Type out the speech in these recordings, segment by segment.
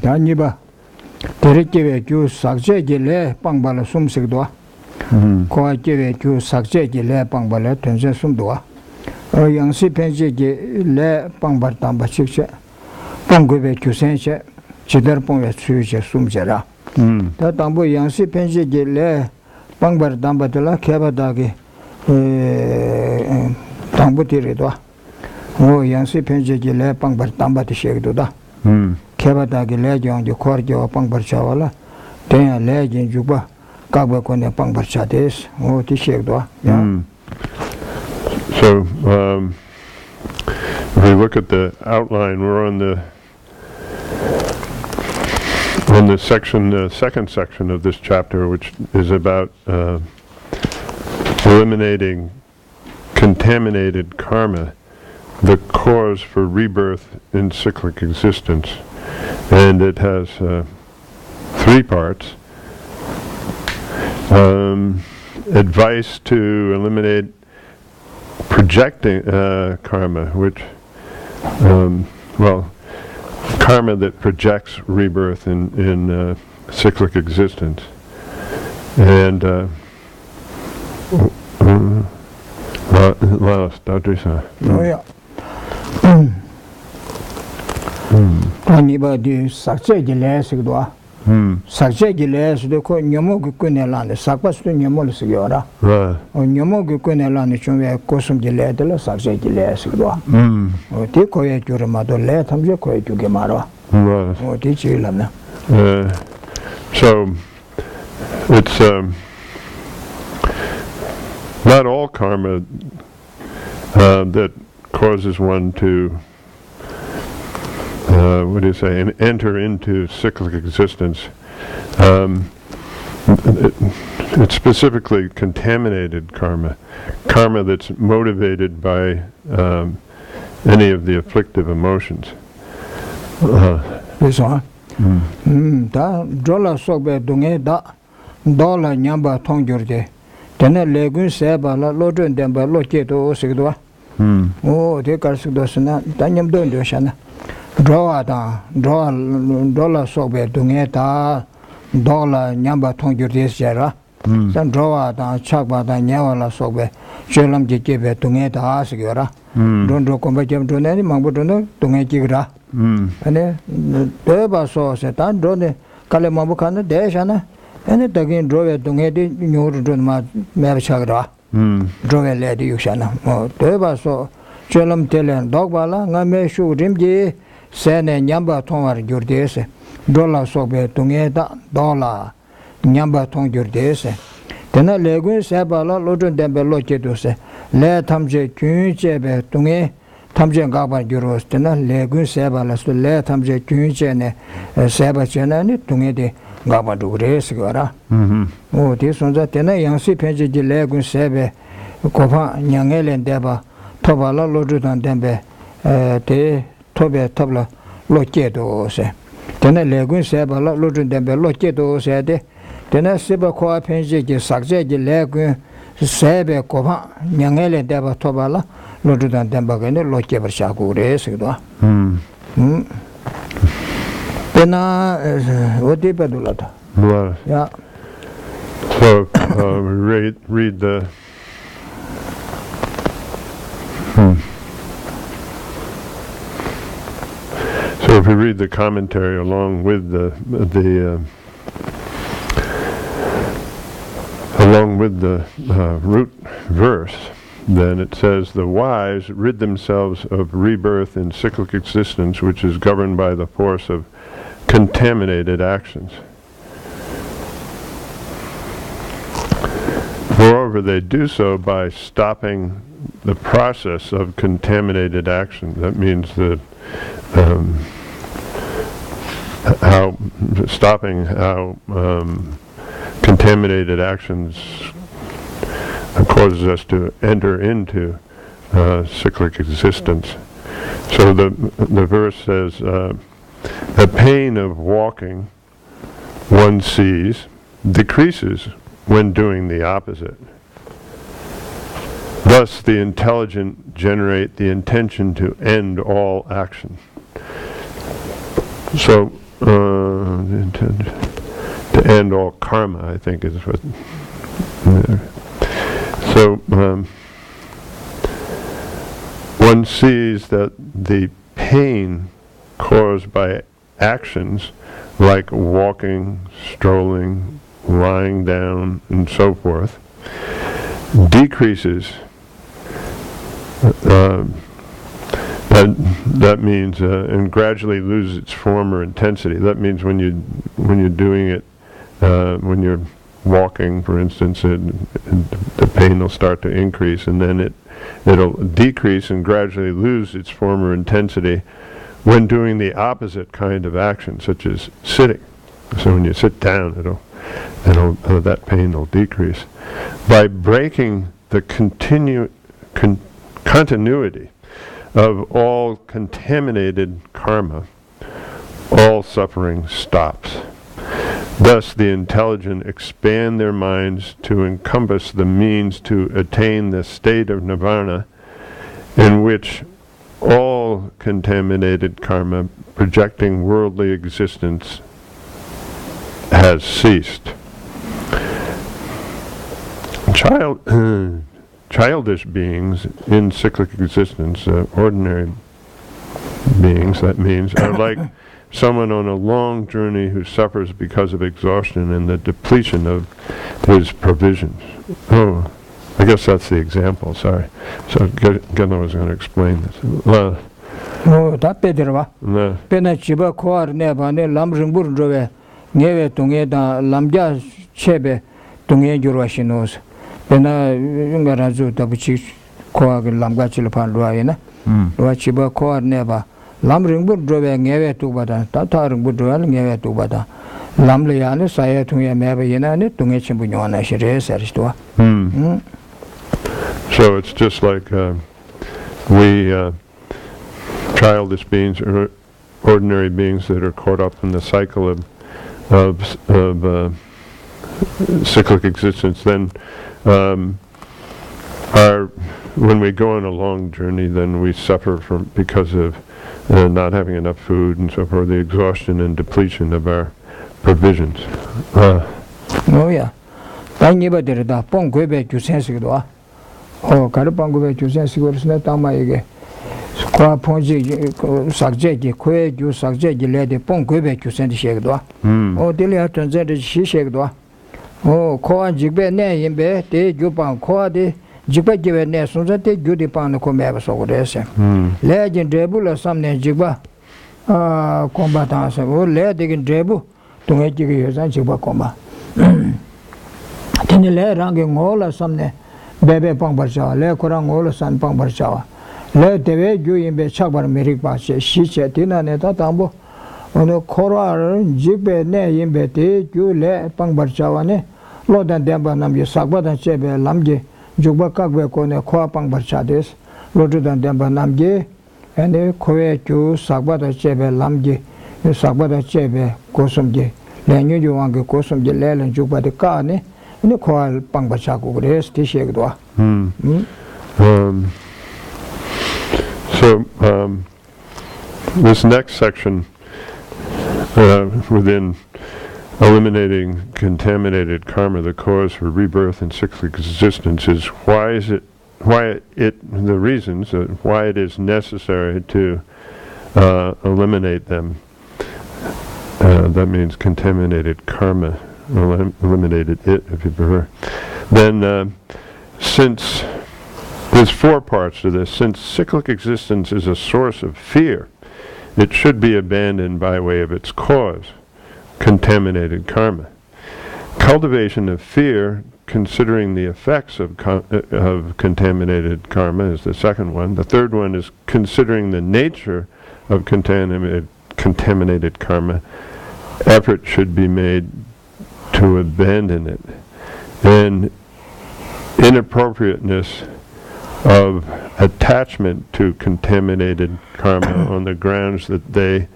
다니바 데르케베 주 삭제질레 빵발을 숨식도와 고아제베 주 삭제질레 빵발을 전세 숨도와 양시 편지질레 빵발 담바식세 빵고베 주센세 지들 봉에 수유제 숨제라 다 담보 양시 편지질레 빵발 담바들라 개바다게 담보티리도와 양시 편지질레 빵발 담바티시기도다 개바다기 레전지 코르죠 빵버차와라 대야 레전 주바 각바코네 빵버차데스 오 티셰도 So if we look at the outline, we're on the section, the second section of this chapter, which is about eliminating contaminated karma, the cause for rebirth in cyclic existence. And it has 3 parts. Advice to eliminate projecting karma, which, karma that projects rebirth in cyclic existence. And Anybody success gilesdo success gilesdo ko nyomo kunelane sakpas to nyomo sigora o nyomo kunelane chunwe kosum giledela success gilesdo o ti ko ye jurmado le tamje ko ye jugemaro o ti chilamna so it's not all karma that causes one to enter into cyclic existence. It's specifically contaminated karma that's motivated by any of the afflictive emotions. This one. Da jola sobe dunge da dola nyamba tongjurde. Tena legun seba la lodun demba loketo sigdwa. Oh, de karsigdo sana danyam don doshana. Draw dollar sobe dunge da dollar nyamba tongjurdes jara. San draw da chakba da nyawala sobe chelam jekebe dunge da sigora. Don ro komba jem donani mangbo don dunge jigra. Ane deba so se tan drone kale mambo kana deshana. Ane dagin drove dunge di nyur don ma mer chagra. Drove ledi yushana. Mo deba so chelam telen dogbala ngame shu rimji sene nyamba tongwar gyurdese dola sobe tungeda dola nyamba tong gyurdese tena legun sebala lodun dembe lokedose le tamje kyunchebe tunge tamje gaba gyuros tena legun sebala so le tamje kyunchene seba chenani tungede gaba dugres gara o ti sonza tena yangsi penje ji legun sebe kofa nyangelen deba tobala lodun dembe te tobe tabla lokedo se tena legun seba la lodun dembe lokedo se de tena seba ko apenje ge sakje ge legun sebe ko ba nyangele deba tobala lodun dembe gene loke bersha gure se do tena odi pedulata yeah. So read the So if we read the commentary along with the root verse, then it says, the wise rid themselves of rebirth in cyclic existence, which is governed by the force of contaminated actions. Moreover, they do so by stopping the process of contaminated action. That means that stopping how contaminated actions causes us to enter into cyclic existence. So the verse says, the pain of walking one sees decreases when doing the opposite. Thus the intelligent generate the intention to end all action. So, to end all karma, I think is what. So, one sees that the pain caused by actions like walking, strolling, lying down, and so forth, decreases. That means and gradually loses its form or intensity. That means when you're doing it, when you're walking, for instance, the pain will start to increase, and then it'll decrease and gradually lose its form or intensity when doing the opposite kind of action, such as sitting. So when you sit down, that pain will decrease. By breaking the continuity of all contaminated karma, all suffering stops. Thus, the intelligent expand their minds to encompass the means to attain the state of nirvana, in which all contaminated karma projecting worldly existence has ceased. Childish beings in cyclic existence, ordinary beings, that means, are like someone on a long journey who suffers because of exhaustion and the depletion of his provisions. Oh, I guess that's the example, sorry. So Gedla was going to explain this. that better. Pena chiba koar neba ne lam ringbur drove, neve tunge da lamja chebe tunge jurwashinos. Pena yungarazu tabuchi koar lamga chilapan ruayena. Ruachiba koar neba. Lam ringbur drove neve tubada, tata ringbur drove neve tubada. Lam liane saya tunge meba yena ne tunge chimbunyana shire saristua. So it's just like we childish beings or ordinary beings that are caught up in the cycle of cyclic existence. Then when we go on a long journey, then we suffer because of not having enough food and so forth, the exhaustion and depletion of our provisions. Oh yeah. Tangiba did that. Pong Quebec, you sense it. Oh, Carapango, you sense it was not on my again. Qua Ponzi subject, que you subject, you let the Pong Quebec, you send the shake door. Oh, Delia translated she shake door. Oh, Coa Jibbe, nay, in bed, they Jupan Coa de Jibba give ne, so that they do the pound of commerce over there. Legend Drebula, some name Jibba combatants, or Ledig Drebu to make you use and Jibba comma. Then le ranging all or some bebe pangbarcha, le korang all san pangbarcha. Le deve you in be chabar merikba, she said, Tina neta tambo. On a cora jibbe ne in bete, you le pangbarchawane, Lord and Dembanam, you sagbat and chebe lamge, Jubakagwe kone koa pangbarchades, Lord and Dembanamge, and a koe you sagbat and chebe lamge, you sagbat and chebe, kosumge, Lenu you want to kosumge lel and juba the carne. So this next section within eliminating contaminated karma, the cause for rebirth and cyclic existence, is why it is necessary to eliminate them. That means contaminated karma. Eliminated it, if you prefer. Then, since there's four parts to this, since cyclic existence is a source of fear, it should be abandoned by way of its cause, contaminated karma. Cultivation of fear, considering the effects of contaminated karma, is the second one. The third one is considering the nature of contaminated karma. Effort should be made to abandon it, and inappropriateness of attachment to contaminated karma on the grounds that they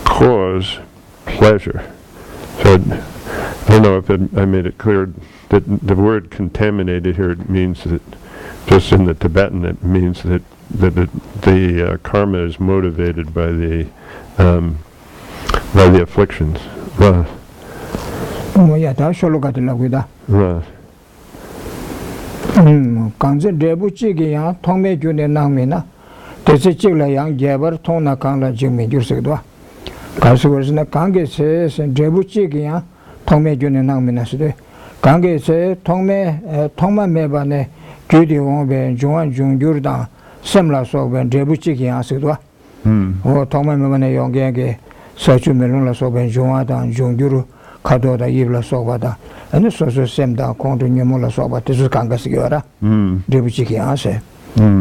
cause pleasure. So I don't know if I made it clear that the word contaminated here means that, just in the Tibetan, it means that the karma is motivated by the by the afflictions. Right. Yeah, that's all got the with that. Right. Kanzi Debu Chigi Yang, Tongme Junior Namina, Tessi Chigla Yang, Jaber, Tona Kangla Jimmy Jusigwa. Kasu was in the Kangi says, and Debu Chigi Yang, Tongme Junior Namina. Kangi says, Tongma Mebane, Judy Wombe, Juan Jun Jurdan, Semla Soben, Debu Chigi Yang Sigwa. Oh, Tongma Mebane Yongage, Sachu Melula Soben, Juan Jun Juru. Kado da yibla sobada and so semda continue mola soba this kanga sigara debu chiki ase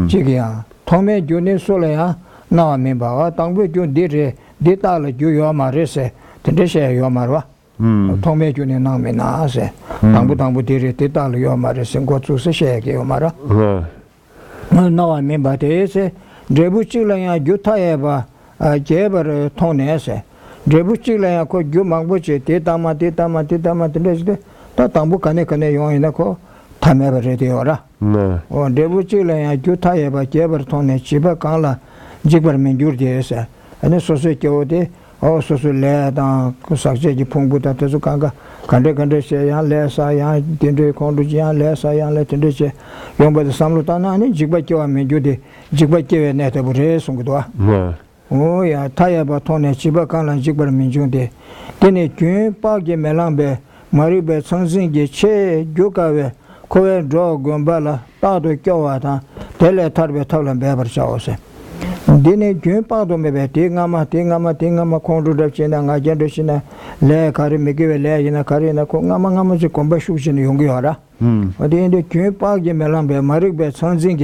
chiki ya thome juni solaya na memba tangbe ju dire data la ju yo marese tendeshe yo marwa thome juni na me na ase tangbu dire data la yo marese go chu se she ke yo mara na memba de se debu chila ya juta eba jebar thone ase Jebuchila ko Jumangbuchi, Titama, Tatambu Kane Yona ko, Tameva Rediora. Or Debuchila, Jutayeva, Jeberton, Chiba Kala, Jibber Minjurdiesa, and the society ode, also led on Kusaji Pumbuta Tezukanga, Kandekandesha, Lesa, Tindre Konduja, Lesa, Letindesha, Yomba the Samlutana, and Jibajo Minjudi, Jibajo Netabure, Sungudua. Oh, yeah, Taya Batone, Chibakana, Jibber Minjunde. Then Jun, Pagi Melambe, Maribe, Sanzing, Che, Jukawe, Koe, Draw, Gumbala, Tado Kyoata, Tele Tarbe Tolan Beber Shawse. Then Jun Pado Mebe, Tingama, Kondu China, Agendashina, Le Karimigive, Le in a Karina, Kongamama, Combustion, Yungiora. But in the Jun Pagi Melambe, Maribe, Sanzing,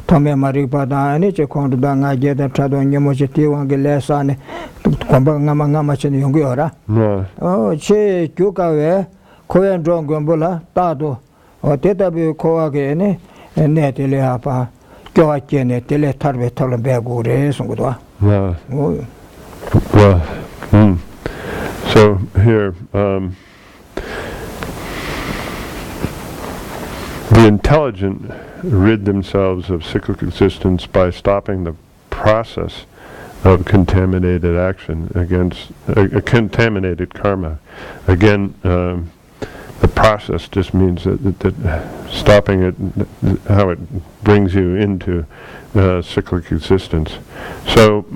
Tome Maripada, and each Kondu, I get a Tradon Yamojiti, Wangilesan, Kombangama, and Yungiora. Oh, Che, Jukawe, Koe, Draw, Gumbula, Tado, or Tetabu Koagene, and Netileapa. Joachene, Teletarve, Tolenberg, Sungua. Well, so here, the intelligent rid themselves of cyclic existence by stopping the process of contaminated action against contaminated karma. Again, the process just means that stopping it, how it brings you into cyclic existence. So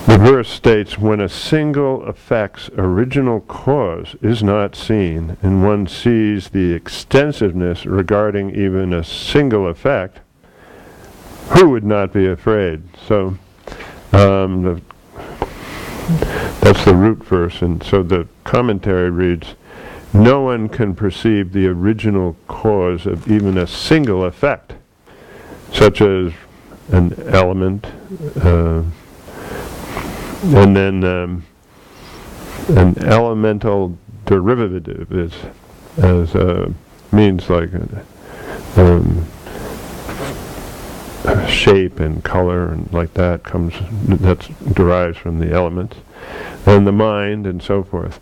the verse states, when a single effect's original cause is not seen, and one sees the extensiveness regarding even a single effect, who would not be afraid? So that's the root verse, and so the commentary reads, no one can perceive the original cause of even a single effect, such as an element, and then an elemental derivative as means like shape and color and like that derives from the elements, and the mind and so forth,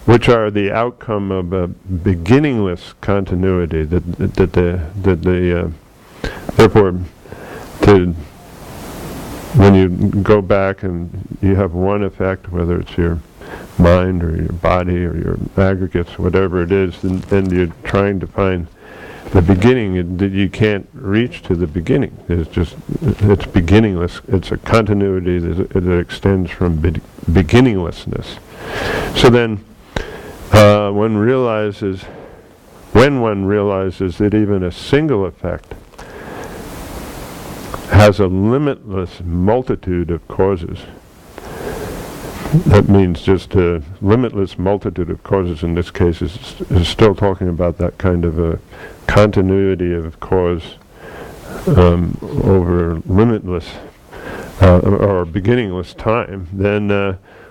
which are the outcome of a beginningless continuity. Therefore, when you go back and you have one effect, whether it's your mind or your body or your aggregates, whatever it is, then you're trying to find the beginning. You can't reach to the beginning. It's beginningless. It's a continuity that extends from beginninglessness. So then, when one realizes that even a single effect has a limitless multitude of causes. That means just a limitless multitude of causes. In this case, is still talking about that kind of a continuity of cause over limitless or beginningless time. Then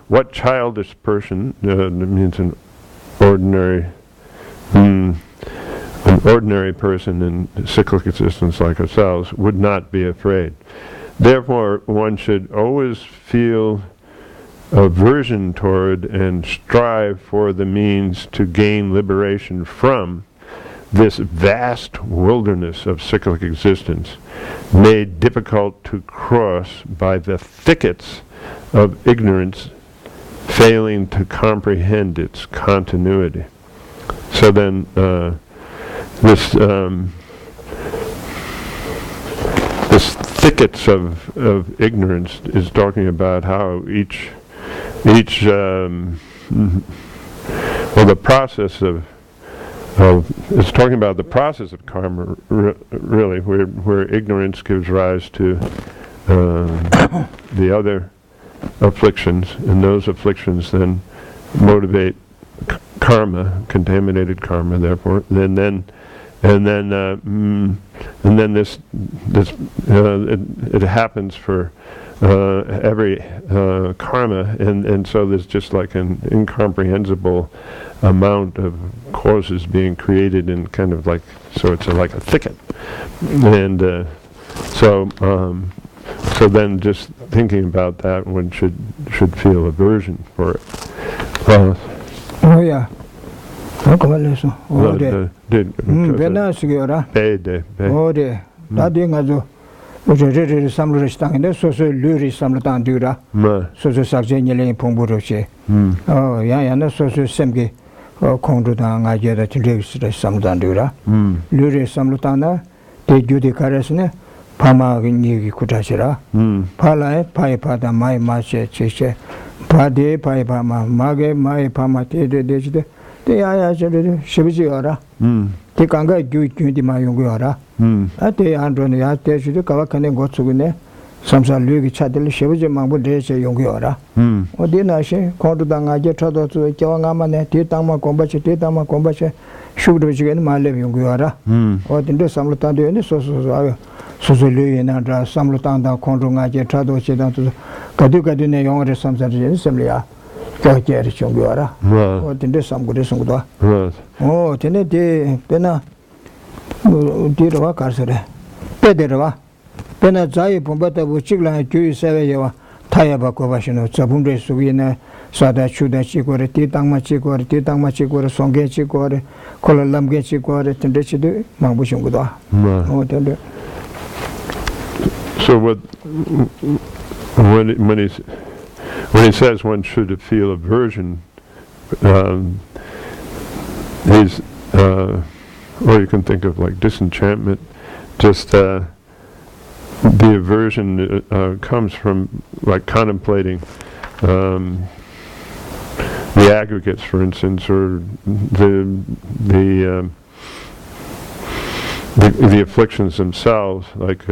what childish person, means an ordinary person in cyclic existence like ourselves, would not be afraid. Therefore, one should always feel aversion toward and strive for the means to gain liberation from this vast wilderness of cyclic existence, made difficult to cross by the thickets of ignorance failing to comprehend its continuity. So then this thickets of ignorance is talking about how each the process of it's talking about the process of karma really, where ignorance gives rise to the other afflictions, and those afflictions then motivate karma, contaminated karma. Therefore, and then this it happens for every karma, and so there's just like an incomprehensible amount of causes being created, and kind of like, so it's like a thicket, and so then just thinking about that, one should feel aversion for it. Oh yeah. Oh de. Bena sigara. Be. Oh de. Dadi ngazo. Ojere samlo stangende so luri samlo tandura. So sakje nyele pongbo che. Oh ya na so semge kongdo da ngaje da tinde samlo tandura. Luri samlo tanda de jude karesne pama gni kutashira. Pala pai pada mai mache cheche. Pade pai pama mage mai pama te de they are Shibiji ora. They can't get you the Mayungara. At the Andron, I tell you the Kawakane got to win. Some Lugi Chatel Shibiji Mambo de Yungiora. Or dinner she called the Dangaja Trado to the Kawangamane, Titama Combache, should again my living Yungiora. Or into some Lutando and the Susulu and Andra, some Lutanda, Condrongaja Trado, down to Kaduka Dine Yongre, some assembly. Oh, then some good song. Oh, Tenete, Pena, Dirava Carsere, Pederava, Pena Zai, Pombata, Chigla, Jewish Savaya, Tayabako, Sabunde Suvina, Sada Chuda Chikore, Titang Machikore, Songe Chikore, Kola Lamge Chikore, Tendechi, Mambushunguda. Oh, tender. So when he says one should feel aversion, he's, or you can think of like disenchantment, just the aversion comes from like contemplating the aggregates, for instance, or the afflictions themselves, like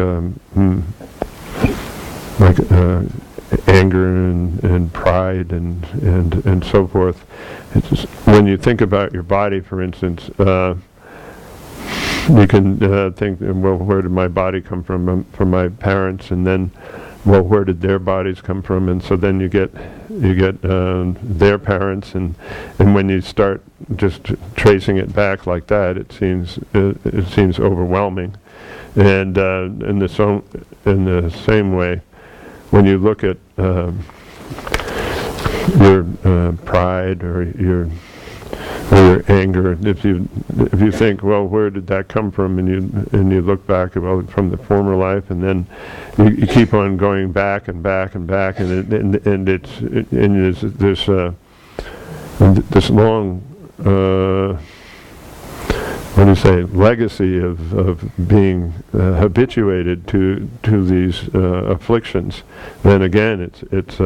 anger and pride and so forth. It's just, when you think about your body, for instance, you can think, well, where did my body come from? From my parents, and then, well, where did their bodies come from? And so then you get their parents, and when you start just tracing it back like that, it seems overwhelming. And in the same way, when you look at your pride or your anger, if you think, well, where did that come from, and you look back, well, from the former life, and then you keep on going back and back and back, and there's this long legacy of being habituated to these afflictions. Then again, it's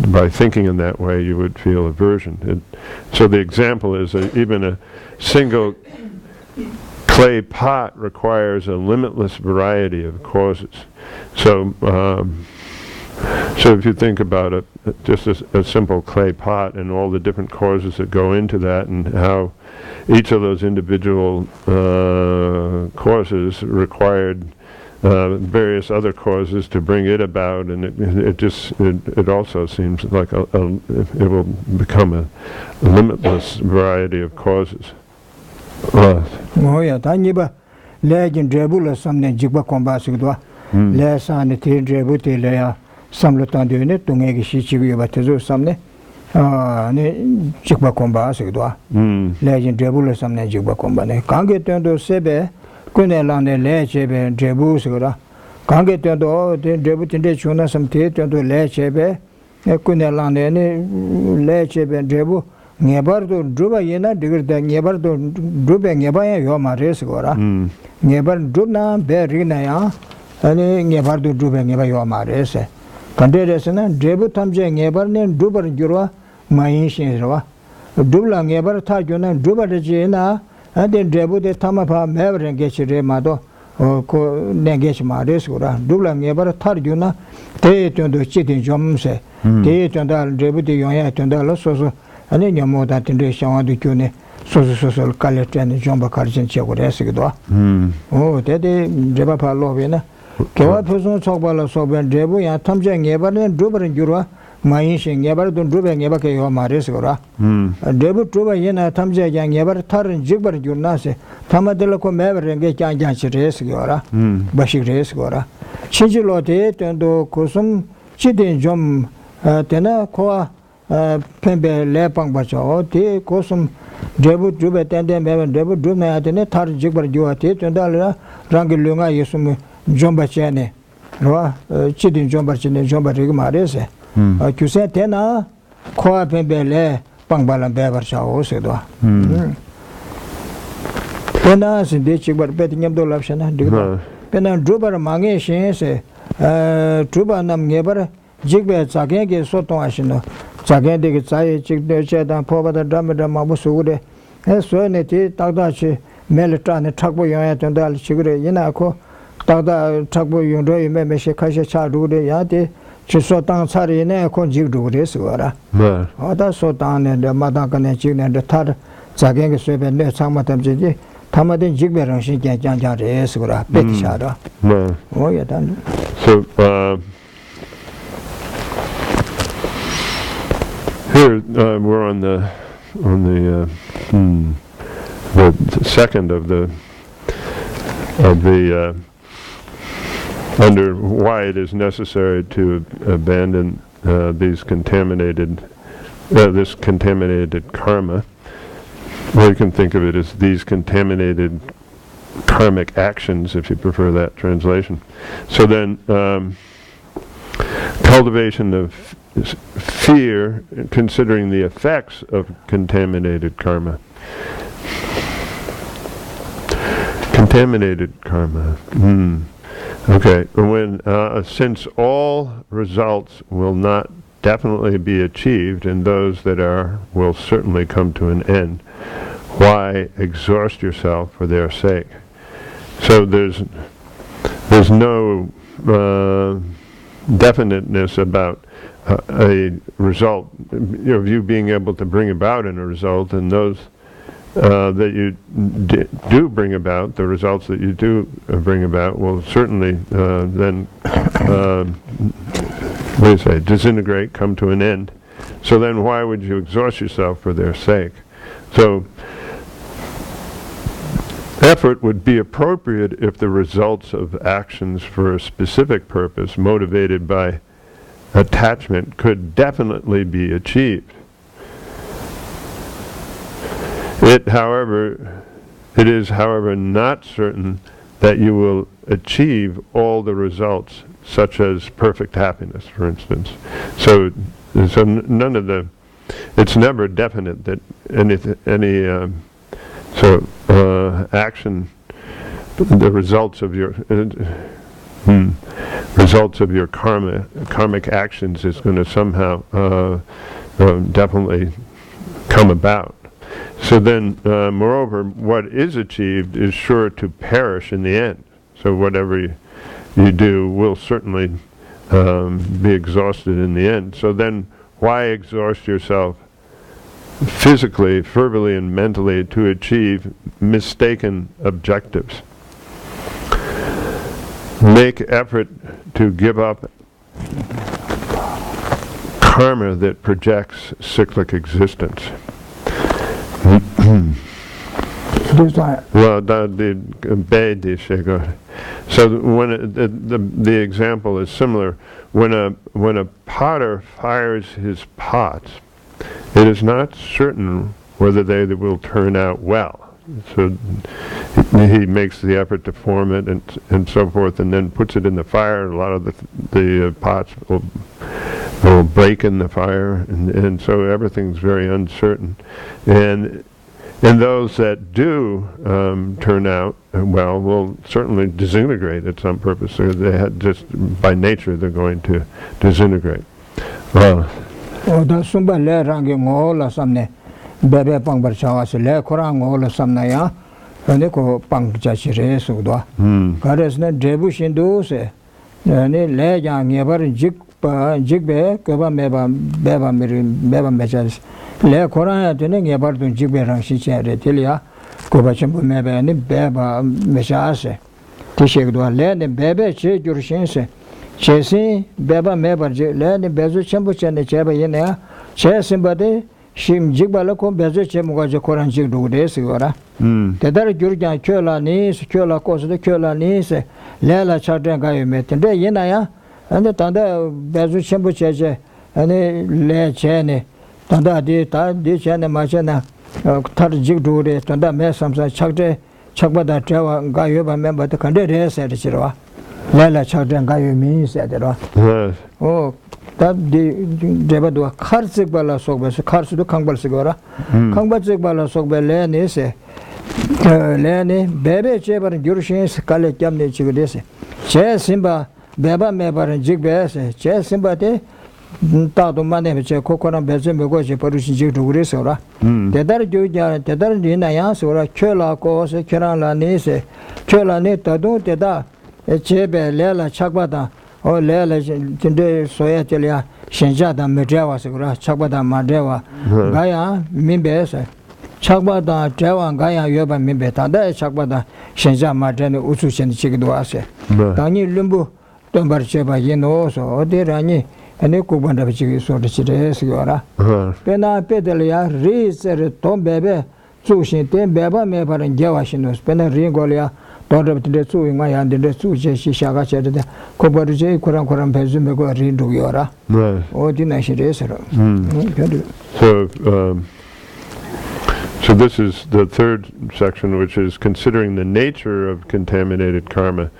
by thinking in that way, you would feel aversion. So the example is even a single clay pot requires a limitless variety of causes. So if you think about just a simple clay pot and all the different causes that go into that, and how each of those individual causes required various other causes to bring it about, and it also seems like it will become a limitless variety of causes. Oh yeah, Taniba legend Drebula something Jigba Combasigua, less on the Drebuti Lea, some Lutan doing it, Tungegi Shichi, but to do something. Jigba Combasigua, legend Drebula something Jigba Combane. Can't get to Sebe, Kunelan, Lechebe, Drebusura, Kange Tendo, the Debutin Chuna, some tea, Tendo Lechebe, Kunelan, Lechebe and Debu, never to Druba Yena, digger than never to Druba Neba Yoma Resgora, never Drubna, Berina, and never to Druba Neba Yoma Rese. Conderesana, Debu Tamje, never named Druba Jura, my Inshinra. Dubla never Tajuna, Druba de Jena, and then Debu de Tamapa, Mever and Geshe Mado. Ko nengech ma resura dubla ngebara thar juna te tondo chitin jomse te tonda rebuti yoya tonda lo soso ani nyamo da tinde shawa du kyune soso kaletten jomba karjin chegore sigdo o te de jeba pa lo bena kewa phoson chokbala soben rebu ya tamje ngebara dubar jurwa mayin shin ngebar don dube ngeba ke yo mare sigora rebu tuba yena tamje yang ngebar thar jigbar jurna se tamadela ko mever nge kyan kyan chire sigora bashik re sigora chijilo te tendo kusum chidin jom tena ko pembe le pangba cho te kusum rebu dube tende mever rebu dube na tene thar jigbar jua te tenda la rang lunga yesum jomba chene ro chidin jomba chene jomba rig mare se Kuse tena koa pembele pangbalan bebar chao sedo. Tena sinde chikbar peti nyamdo lapshana digba. Pena drubar mange shen se drubar nam ngebar jikbe tsaken ke sotong ashino. Tsaken degi tsaye chikde chedan pobada dhamma mabu sugure. Soye ne ti takda chi mele trane thakbo yonya tendal chigure yina ko takda thakbo yungdo yume meshe kashe cha rugure ya ti so tang sari ne kon jig du re sura ada so tang ne de ma tang ne jig ne de tar zagen ge sebe ne chang ma tam ji tam de jig be rang shin jang jang re sura pe ti sha da o ya dan so here we're on the second of the under why it is necessary to abandon this contaminated karma. Well, you can think of it as these contaminated karmic actions, if you prefer that translation. So then, cultivation of fear, considering the effects of contaminated karma. Contaminated karma. Okay, when since all results will not definitely be achieved, and those that are will certainly come to an end, why exhaust yourself for their sake? So there's no definiteness about a result, you being able to bring about in a result, and those that you do bring about, the results that you do bring about will certainly then, what do you say, disintegrate, come to an end. So then why would you exhaust yourself for their sake? So effort would be appropriate if the results of actions for a specific purpose motivated by attachment could definitely be achieved. It is, however, not certain that you will achieve all the results, such as perfect happiness, for instance. So none of the, it's never definite that any action, the results of your karmic actions is going to somehow definitely come about. So then, moreover, what is achieved is sure to perish in the end. So whatever you do will certainly be exhausted in the end. So then, why exhaust yourself physically, verbally, and mentally to achieve mistaken objectives? Make effort to give up karma that projects cyclic existence. Well, so when the example is similar, when a potter fires his pots, it is not certain whether they will turn out well. So he makes the effort to form it and so forth, and then puts it in the fire. A lot of the pots will break in the fire, and so everything's very uncertain. And those that do turn out well will certainly disintegrate at some purpose. So they had just by nature they're going to disintegrate. Bebe pang barchawas le korang ola samnaya ane ko pang jachire sudwa kares ne debu shindu se ne le yang yebar jigbe koba meba beba mechas le korang tene yebar dun jigbe rang shi chere telia koba chimbu meba ne beba mechas tishegdwa le ne bebe che jurshin se chesi beba meba le ne bezu chimbu chene cheba yene che simbade Shim jigbala ko bezo che mugaje koran jig dude sigora tedar jurja kyola ni kyola ko se kyola ni se lela chadren ga yeme tende yena ya ande tanda bezo chembo cheje ane le chene tanda di chene ma chena tar jig dude tanda me samsa chagde chagbada trawa ga yoba memba te kande re se de chirwa lela chadren ga yeme se de ro oh that the Karsik Bala Sogbe, Karsu Kangbal Sigora, Kangbal Bala Sogbe Lene, Lene, Bebe Cheber and Jurshins, Kale Jamne Chigudese, Che Simba, Beba Mebar and Jigbes, Che Simba de Tado Mane, Coconut Bezim, Goji, Parushi Jigurisa, Tedar Juja, Tedar Dinayas, or a Chola Cos, Kerala Nese, Chola Neta, don't Teda, Chebe, Lela Chagbata. O lela tinde soya telia shenjada medewa segura chagbada madewa gaya mimbe se chagbada tewa gaya yoba mimbe tanda chagbada shenja madene usu chen chigdo ase tani lumbu tombar cheba yeno so odirani ene kubanda chigi so de chire segura pena pedelia riser tombebe sushin te beba me paran gewa shinos pena ringolia Don't the two in my hand, the two Shaga said, Kobarje, Koran Pezumego, Rindu Yora. Oh, didn't she race her? So this is the third section, which is considering the nature of contaminated karma.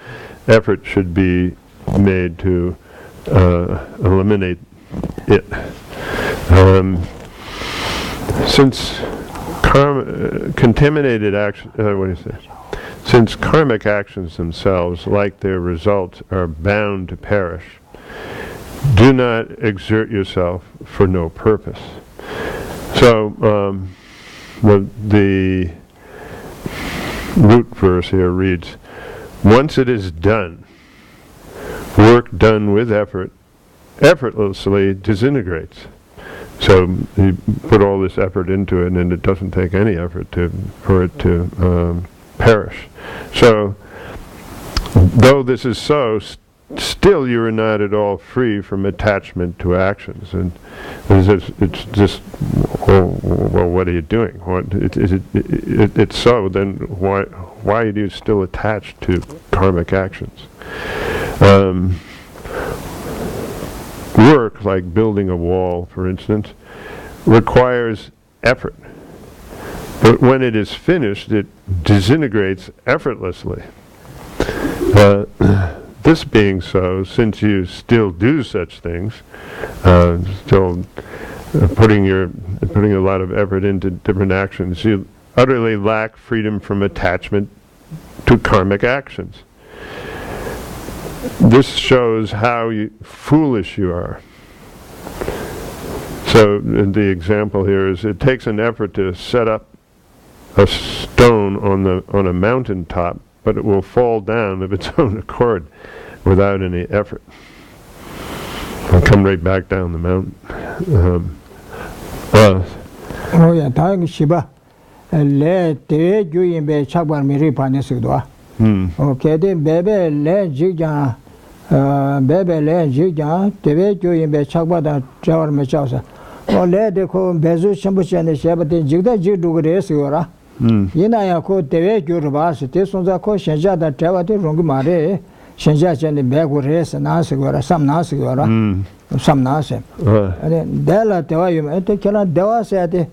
Effort should be made to eliminate it. Since karma, contaminated action, what do you say? Since karmic actions themselves, like their results, are bound to perish, do not exert yourself for no purpose. So the root verse here reads, once it is done, work done with effort effortlessly disintegrates. So you put all this effort into it, and it doesn't take any effort for it to perish. So, though this is so, still you are not at all free from attachment to actions, and it's just well, what are you doing? It's so. Then why do you still attach to karmic actions? Work, like building a wall, for instance, requires effort. But when it is finished, it disintegrates effortlessly. This being so, since you still do such things, still putting a lot of effort into different actions, you utterly lack freedom from attachment to karmic actions. This shows how foolish you are. So the example here is, it takes an effort to set up a stone on a mountain top, but it will fall down of its own accord without any effort. It'll come right back down the mountain. Oh yeah, thank Shiba. Le te juyin be chagbar miri pane sigdwa. Okay, the bebe le jigja tebe juyin be chagbar da jawar me chawsa. Oh le de ko bezu chambu chane shebate jigda jigdugre sigora. Yina ko teve gyurba se te sonza ko shenja da trawa te rongi mare shenja chane begu res na sigora sam na sigora sam na se ane dela tewa yum ete kela dewa se ate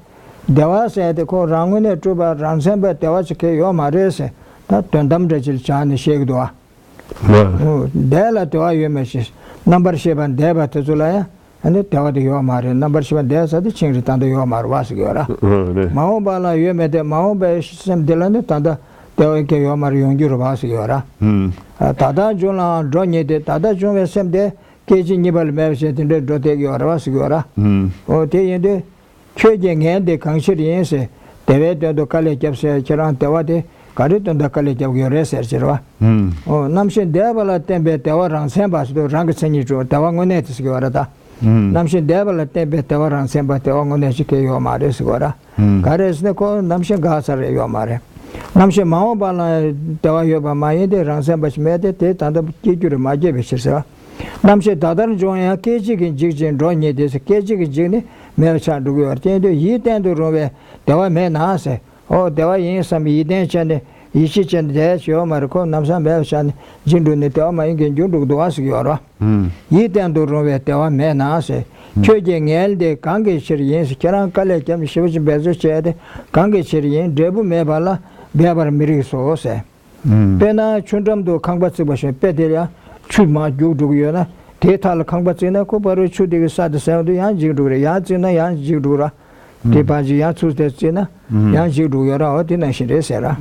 Dewa said the call Rangune Truba Ransemba Dewachke Yomarese, that Tundam Rachel Chan Shegdua. Dela to our messages, number 7 Deva Tezulaya, and the Dewa de Yomar, number 7 Des at the Ching Tanda Yomar was Gora. Maobala, you met the Maobe, Sam Delan Tanda, Dewake Yomar Yungur was Gora. Tada Juna, Dronye, Tada Juna, Sam de, Caging Nibal Merchant in the Drote Yoras Gora. O Tayende. Changing the conscience, the way to college of Cheran Tawate, Cariton the college of your research. Oh, Namshin Devil at Tembe Tower and Sembas to Rangasani to Tawangonetis Gorata. Namshin Devil at Tembe Tower and Semba Tawangoneshike Yomaris Gora. Cares the call Namshin Gasar Yomare. Namshin Maobala Tawayoba Mayede, Ransembas meditate and the Kikur Majevish. Namshin Tadan join a caging in Jigs drawing it is a caging in Jini. Melcha do you attend ye tend to rove, Dewa men answer, oh, Dewa in some Edenchen, Yeshe and Dash, your Marco, Namsan Belchan, Jindu Netoma, Ingan Jundu do ask Yora. Ye tend to rove, Dewa men answer. Changing El de Kangashirians, Karan Kalekam, Shivich Bezoched, Kangashirian, Debu Mebala, Beber Mirisose. Pena Chundam do Kangbats Petelia, Chuma Juduyana. Tetal Kangbazina, Cooper, shooting side the sound of Yanjidura, Yazina, Yanjidura, Tepaji Yatsu Destina, Yanjidura, Ordination, Sarah.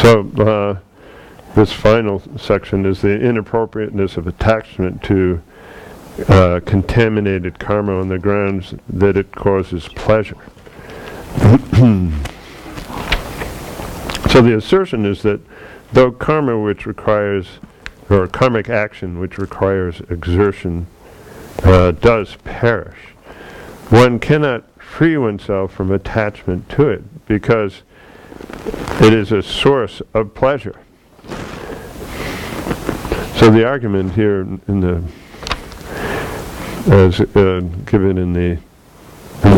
So, this final section is the inappropriateness of attachment to contaminated karma on the grounds that it causes pleasure. So the assertion is that though karma which requires, or karmic action which requires exertion does perish, one cannot free oneself from attachment to it because it is a source of pleasure. So the argument here in the, as given in the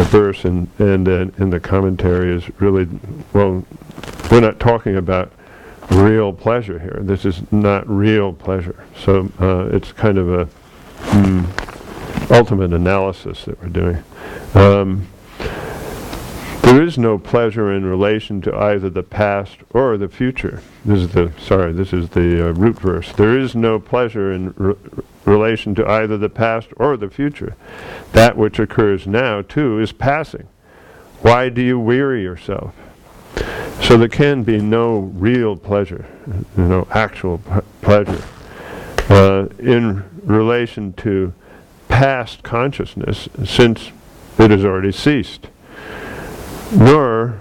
verse and in the commentary is really, well, we're not talking about real pleasure here. This is not real pleasure. So it's kind of a ultimate analysis that we're doing. There is no pleasure in relation to either the past or the future. This is the root verse. There is no pleasure in relation to either the past or the future. That which occurs now, too, is passing. Why do you weary yourself? So there can be no real pleasure, actual pleasure in relation to past consciousness, since it has already ceased, nor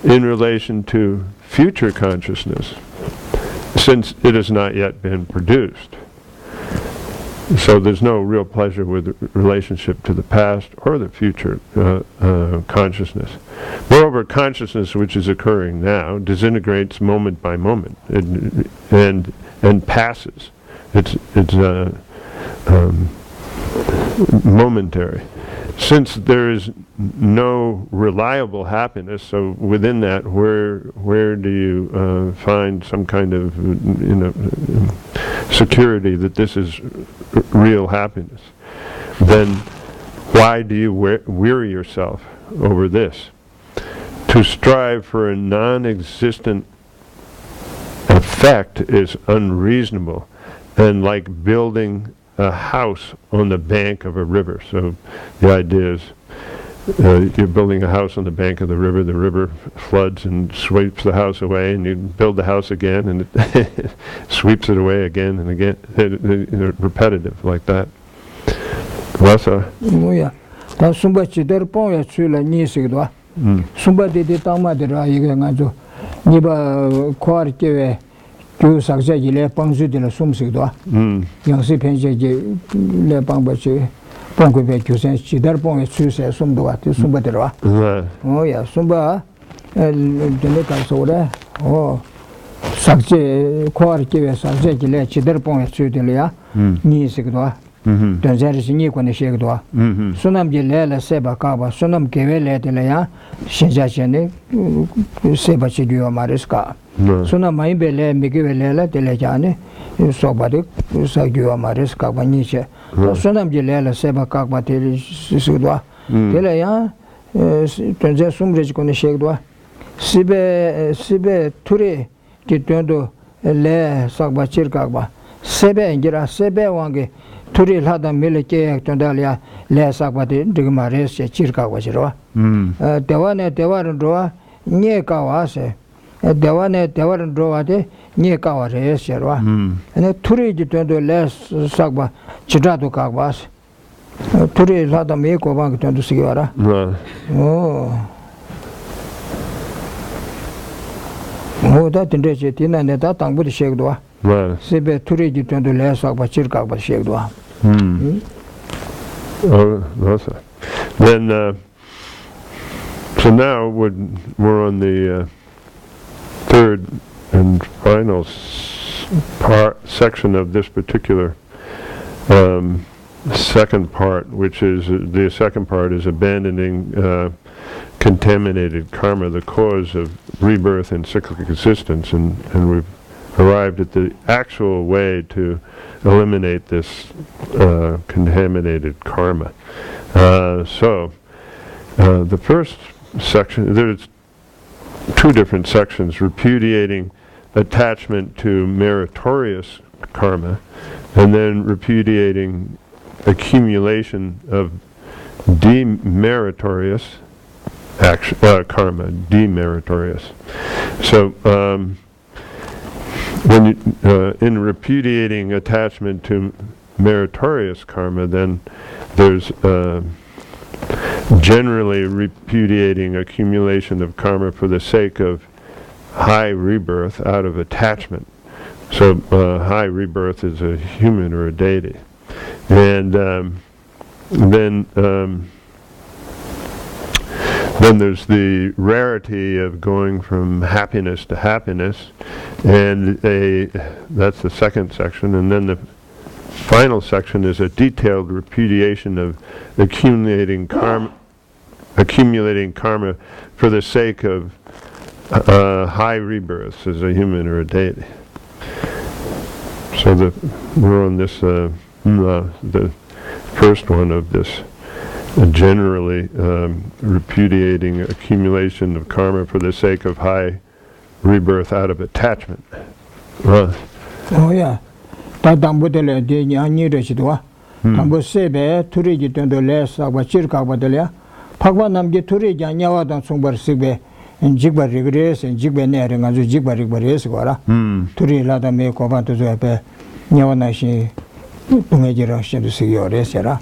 in relation to future consciousness, since it has not yet been produced. So there's no real pleasure with relationship to the past or the future consciousness. Moreover, consciousness which is occurring now disintegrates moment by moment and passes. It's momentary. Since there is no reliable happiness, so within that, where do you find some kind of security that this is real happiness? Then why do you weary yourself over this? To strive for a non-existent effect is unreasonable and like building a house on the bank of a river. So the idea is you're building a house on the bank of the river floods and sweeps the house away, and you build the house again, and it sweeps it away again and again, repetitive like that. Vasa? Yeah. That's somebody there, Poya Chula Nisigua. Somebody did Tamadra, you can go. Niba Quarke. Q success le pangsu de la sumsigdo yang si penje le pangbachi pongku be kyusen chidar pong chuse sumdo wa ti sumba de wa oh ya sumba de le ka sore oh success kwar ke success le chidar pong chu de le ya ni sigdo Tanzania sinye kone shekdwa. Sunam ji lela seba kaba, sunam kewe letele ya, shinja chene seba chidiyo mariska. Sunam maimbe le mikiwe lela tele chane, sobade sagiyo mariska banyiche. Sunam ji lela seba kaba tele sikdwa. Tele ya, Tanzania sumreji kone shekdwa. Sibe ture ki tuendo le sakba chirkakba. Sebe ingira, sebe wange. Turi lada mele ke tondalia le sakpati digma res chirka wajirwa dewane dewaran roa nye kawa se dewane dewaran roa de nye kawa res cherwa ane turi ji tondo le sakba chidatu kakwas turi lada me ko bang tondo sigiwara da tinde che tina ne da tangbu de shekdwa sebe turi ji tondo le sakba chirka ba shekdwa Oh, that's it. Then, so now we're on the third and final section of this particular second part, which is the second part is abandoning contaminated karma, the cause of rebirth and cyclic existence, and we've arrived at the actual way to eliminate this contaminated karma. So the first section, there's two different sections: repudiating attachment to meritorious karma, and then repudiating accumulation of demeritorious karma, demeritorious. So when you, in repudiating attachment to meritorious karma, then there's generally repudiating accumulation of karma for the sake of high rebirth out of attachment. So high rebirth is a human or a deity. And then there's the rarity of going from happiness to happiness, and that's the second section. And then the final section is a detailed repudiation of accumulating karma for the sake of high rebirths as a human or a deity. So we're on this the first one of this. Generally repudiating accumulation of karma for the sake of high rebirth out of attachment. Oh yeah. Tambu dele de nyani re chidwa. Tambu sebe turi ji tondo le sakwa chirka badele. Phagwa namge turi ja nyawa dan sungbar sigbe jigba rigres jigbe ne re ngazu jigba rigres gora. Turi la da me ko ban to zo pe nyawa na shi 동해지라 시도 시요레세라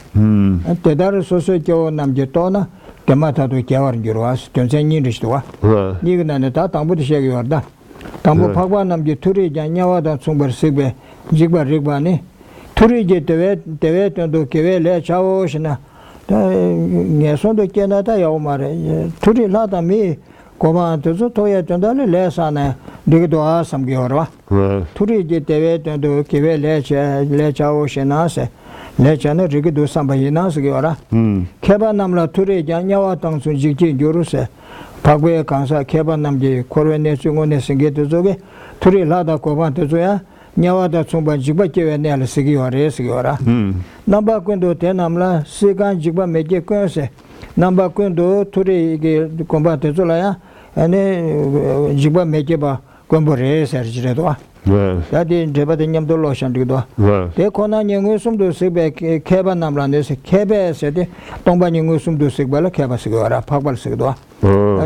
대다르 소소교 남제토나 대마타도 개와르기로 와서 전생님이시도와 니그나네 다 당부도 시작이었다 당부 파과 남제 둘이 자냐와다 송버식베 지바 릭바니 둘이 제 대외도 개외래 자오시나 예선도 깨나다 야오마레 둘이 라다미 고마한테서 도야 전달을 내사네 니기도 아삼기어와 둘이 이제 대외도 기회 레자오시나세 레자네 리기도 삼바이나스기어라 케바남라 둘이 자냐와 당순 직지 요르세 박외 강사 케바남지 코르네 중원에 생게도 저게 둘이 라다 고반테서야 냐와다 총반 직바케에 내르시기어레시기어라 남바군도 대남라 시간 직바 메게 거세 남바군도 둘이 이게 공부한테서라야 아니 직바 메게바 공부를 해서지래도 다디 제바데 냠도 로션디도 대코나 영어 숨도 세베 케바 남란데서 케베세데 동반 영어 숨도 세발라 케바스고라 파발스고도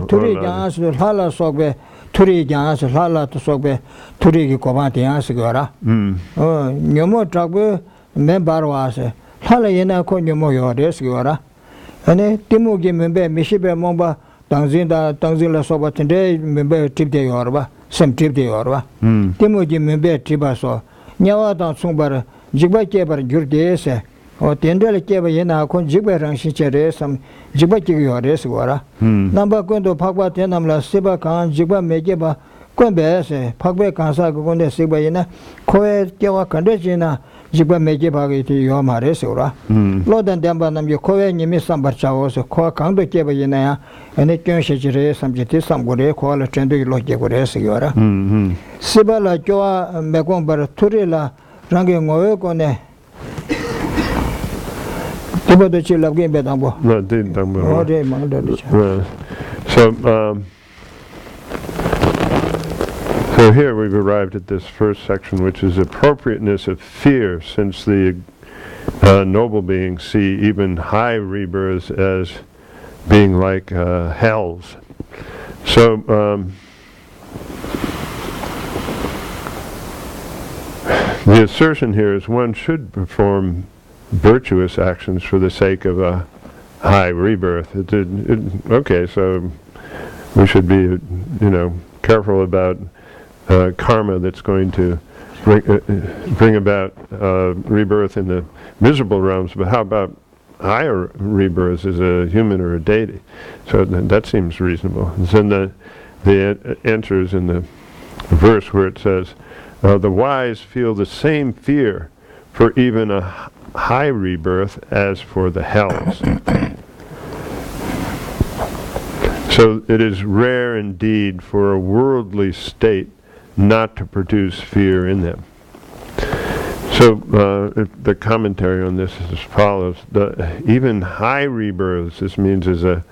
둘이 장아스 할라 속베 둘이 장아스 할라도 속베 둘이 고바데 야스고라 녀모 작베 멤버로 와서 할라 예나코 녀모 요레스고라 아니 티모기 멤버 미시베 몽바 당진라 소바텐데 멤버 팁데 요르바 sem trip de yorwa temoji membe tribaso nyawa sungbar jigba kebar gyurde se o tendele keba yena kon jigba rangshi chere sam jigba ki yore sgora namba kondo phagba tenamla seba kan jigba mejeba konbe se phagbe kansa ko konde seba yena koe kewa kande jina Jiba Meji Bagiti Yomare Sura. Lord and Dambanam, you call any Miss Sambarchaos, call Kando Kebayina, and it can share some jitis, some good call a trend to look Sigura. Sibala Joa Megombar Turilla, Ranging Oegone. Tiba the chill of game bedambo. No, didn't So here we've arrived at this first section, which is appropriateness of fear, since the noble beings see even high rebirths as being like hells. So the assertion here is one should perform virtuous actions for the sake of a high rebirth. Okay, so we should be, careful about karma that's going to bring about rebirth in the miserable realms, but how about higher rebirths as a human or a deity? So that seems reasonable. And then the answer is in the verse where it says, the wise feel the same fear for even a high rebirth as for the hells. So it is rare indeed for a worldly state not to produce fear in them. So the commentary on this is as follows: even high rebirths, this means as a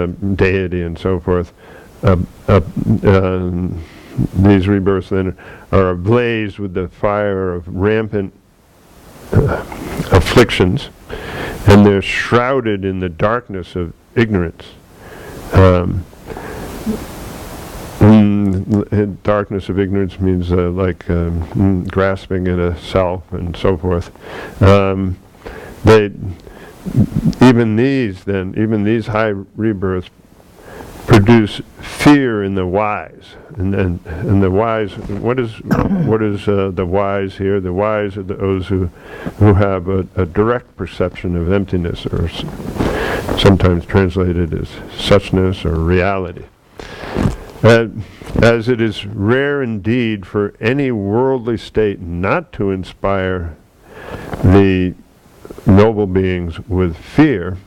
deity and so forth, these rebirths then are ablaze with the fire of rampant afflictions, and they're shrouded in the darkness of ignorance. Darkness of ignorance means grasping at a self and so forth. Even these high rebirths produce fear in the wise, and the wise. What is the wise here? The wise are those who have a direct perception of emptiness, or sometimes translated as suchness or reality. As it is rare indeed for any worldly state not to inspire the noble beings with fear,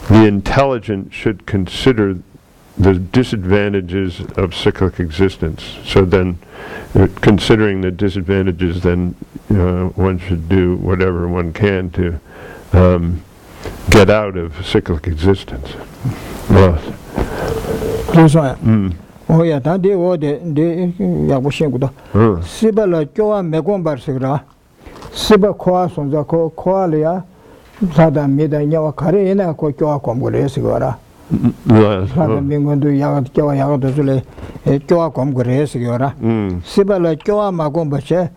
the intelligent should consider the disadvantages of cyclic existence. So then, considering the disadvantages, then one should do whatever one can to get out of cyclic existence. Oh yeah, that they were the Yabushinguda. Sibala Joa Megombar Sigra, Siba Koas on the Koalia, Sada Mida Yawa Karina, Koa Comgore Sigora. Sada Mingundu Yaga Yagaduzule, Joa Comgore Sigora. Sibala Joa Magombache,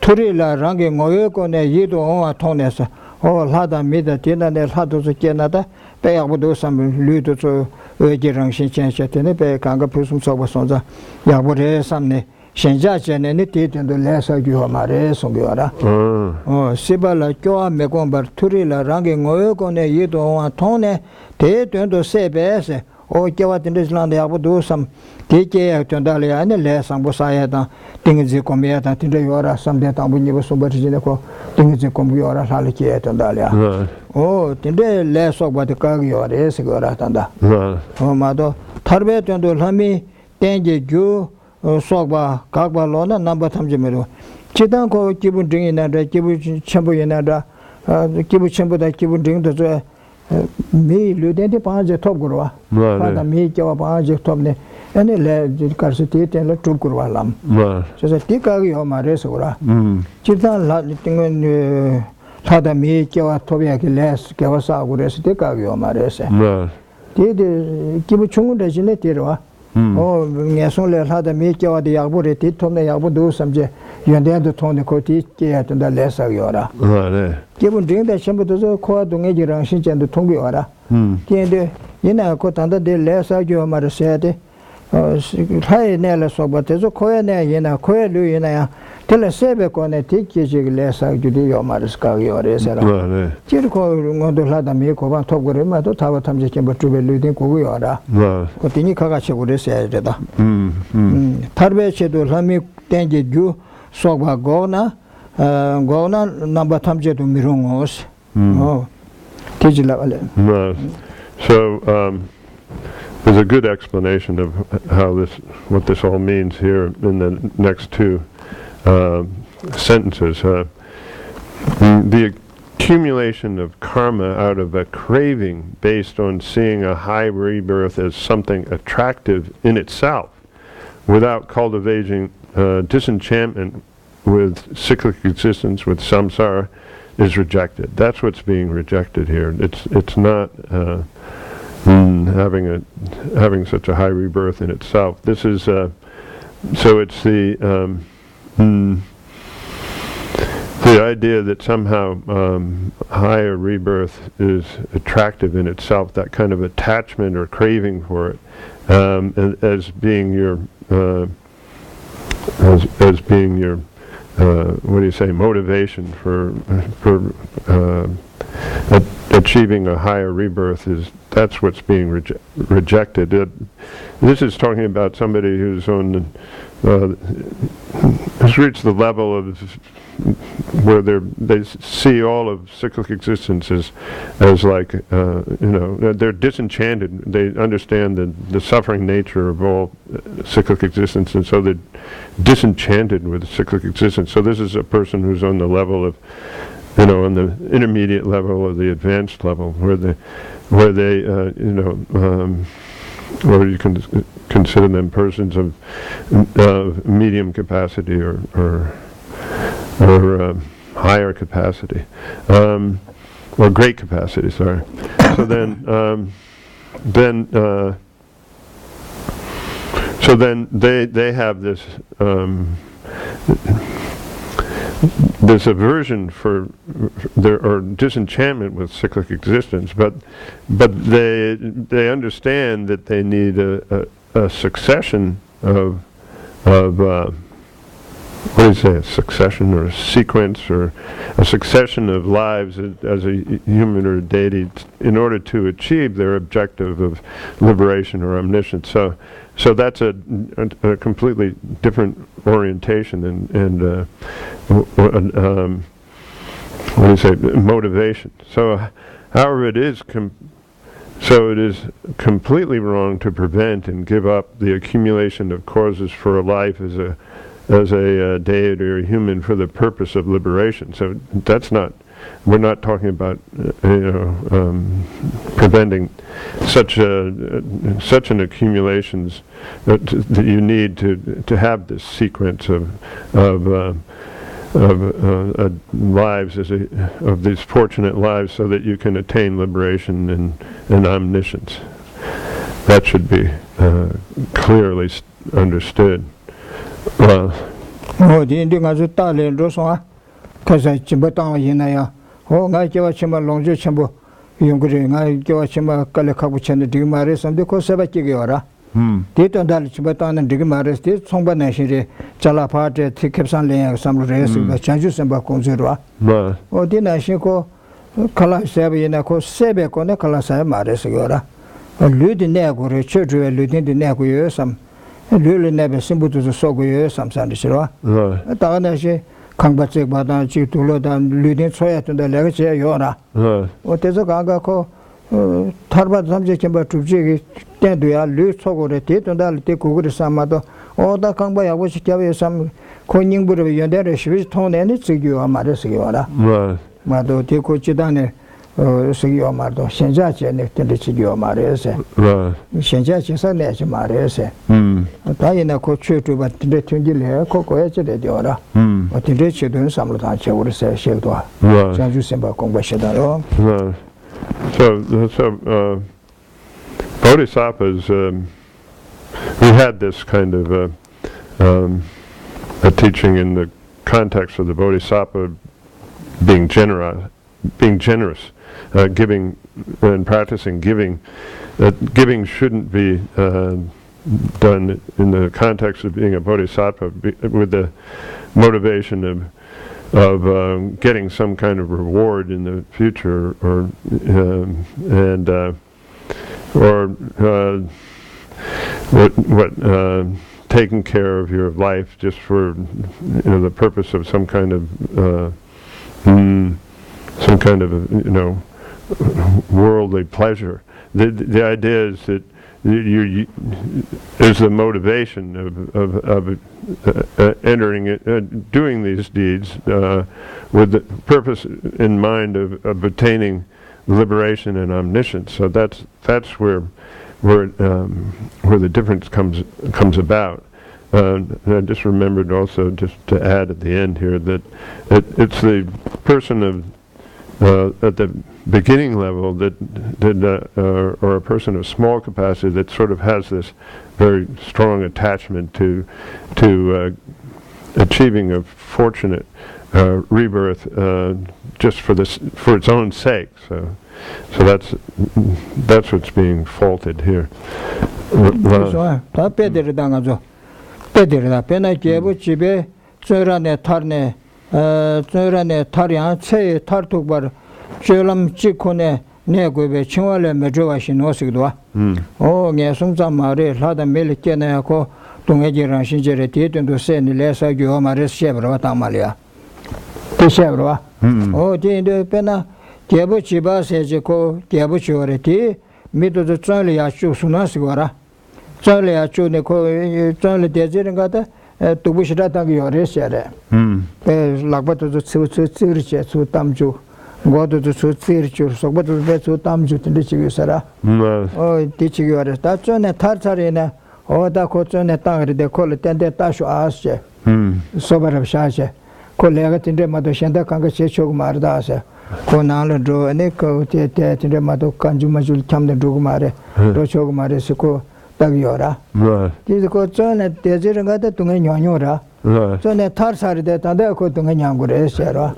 Turila Rangi Moyokone Yido on Tonesa, or Lada Mida Tina, Hados Canada, they would do some ludo to Jirang Shinchatine, Kanga Pusum Sobasonza, Yabure Samne, Shenjachen, and it did in the lesser Guamare Songiora. Oh, Sibala Joa Megombar Turila Ranging Oyokone Yido Antone, they turned to say Besse, or Jawat in this land, they would do some TK Tondalia and less on Bosayata, things you come here, that in the Yora, some data when you were so much in the things you come Yora, Haliki Tondalia. Oh, today less of what the Kagio is Goratanda. Oh, Mado, Tarbet and Lami, Tangi Jew, Sogba, Kagbalona, number Tamjimero. Chitanko, Kibu drink in another, Kibu Chamber in another, Kibu Chamber that Kibu drink the me, Ludenti Panja Togura, Father me, Jawa Panja Tobne, and a lad Carsity and a Tukuram. Just a Tikagio Maresura. Chitan Latin. Sada me Jawa Tobiaki less Kawasa would Tikagio Marese. Did Kibuchung de Genetira? Oh, Yasole had a me Jawa the Yaburi, Tom the Yabudu, some J. You and then the Tony Coti and the lesser Yora. Given drink the chamber to the court, Dungajiran Shinch and the Tungiora. Yena Kotanda de lesser Yomarese. High Nella so, but there's a coin Yena, Coel Yena. Tell a Sebecon a ticket lesser Judio Mariscario or Esera. Chirico Mondolada Miko, one top with him, I don't have a time chamber to be leading Kuiora. Continue Kagacha would say, Tarbeche do Lami Tangi Ju, Soba Gona, Gona number Thabkhe to Mirongos. Oh, No. So there's a good explanation of what this all means here in the next two sentences. The accumulation of karma out of a craving based on seeing a high rebirth as something attractive in itself, without cultivating disenchantment with cyclic existence, with samsara, is rejected. That's what's being rejected here. It's not having such a high rebirth in itself. This is so it's the idea that somehow higher rebirth is attractive in itself, that kind of attachment or craving for it, as being your what do you say, motivation for achieving a higher rebirth. That's what's being rejected. This is talking about somebody who's who's reached the level of where they see all of cyclic existence as like they're disenchanted. They understand the suffering nature of all cyclic existence, and so they're disenchanted with cyclic existence. So this is a person who's on the level of, on the intermediate level or the advanced level, where you can consider them persons of medium capacity or higher capacity, or great capacity. Sorry. So then they have this this aversion for or disenchantment with cyclic existence, but they understand that they need a succession of what do you say, a succession or a sequence or a succession of lives as a human or a deity in order to achieve their objective of liberation or omniscience. So that's a completely different orientation and what do you say, motivation. So however it is completely wrong to prevent and give up the accumulation of causes for a life as a deity or a human for the purpose of liberation. So that's not, we're not talking about preventing such an accumulations that you need to have this sequence of lives of these fortunate lives, so that you can attain liberation and omniscience. That should be clearly understood. Really never simple to the so good something. Kangbatsik Badan, Chitulodan, Ludin Soya to the Legacy Yora. What is a Gaga called Tarbat subject about to jig, then do ya lose so good at it, and I'll take good Samado, or the Kangba, which tell you some coining would be yonder, she was torn and it's you are Madasiora. Mado Tico Chidane. Sigio Mardo, Shenjachi, and if the Sigio Marese, Shenjachi, Sanach Marese. Diana coach to but the Tungil, Coco Edge de Diora, but in Rich doing some Latacha would say Shildoa. Sanju Simba Congbashadaro. So Bodhisattvas, we had this kind of a teaching in the context of the Bodhisattva being generous, giving and practicing giving. Giving shouldn't be done in the context of being a bodhisattva with the motivation of getting some kind of reward in the future, or taking care of your life just for the purpose of some kind of worldly pleasure. The idea is that there's the motivation of entering it, doing these deeds with the purpose in mind of attaining liberation and omniscience. So that's where the difference comes about. And I just remembered also, just to add at the end here, that it's the person at the beginning level or a person of small capacity that sort of has this very strong attachment to achieving a fortunate rebirth just for its own sake. So that's what's being faulted here. Cholam chikone ne gobe chingwale mejowa shinosigdwa. O nge sungza mare lada mele kene ko tungeji ranshinjere tietundu seni lesa gyo mare shebrwa tamalia. Te shebrwa. O tiende pena gebo chiba seje ko gebo chiware ti mido zo tsonle yachu sunasigwara. Tsonle yachu ne ko tsonle deziringata tubushira tangi yore shere. Lakbato zo tsiriche tsu tamju. Godo to tsirchur sokbato beto tamju tindichigisara o tichigore tachone tartarina o da kochone tangri de kol tende tashu asche sobarab shache kollega tinde mado shenda kanga chechog marda ase ko nalo dro ne ko te tinde mado kanju majul chamde dro mare ro chog mare siko tagyora ti ko chone tejiranga de tunge nyonyora so tar sari de tanda ko tunga nyangure sera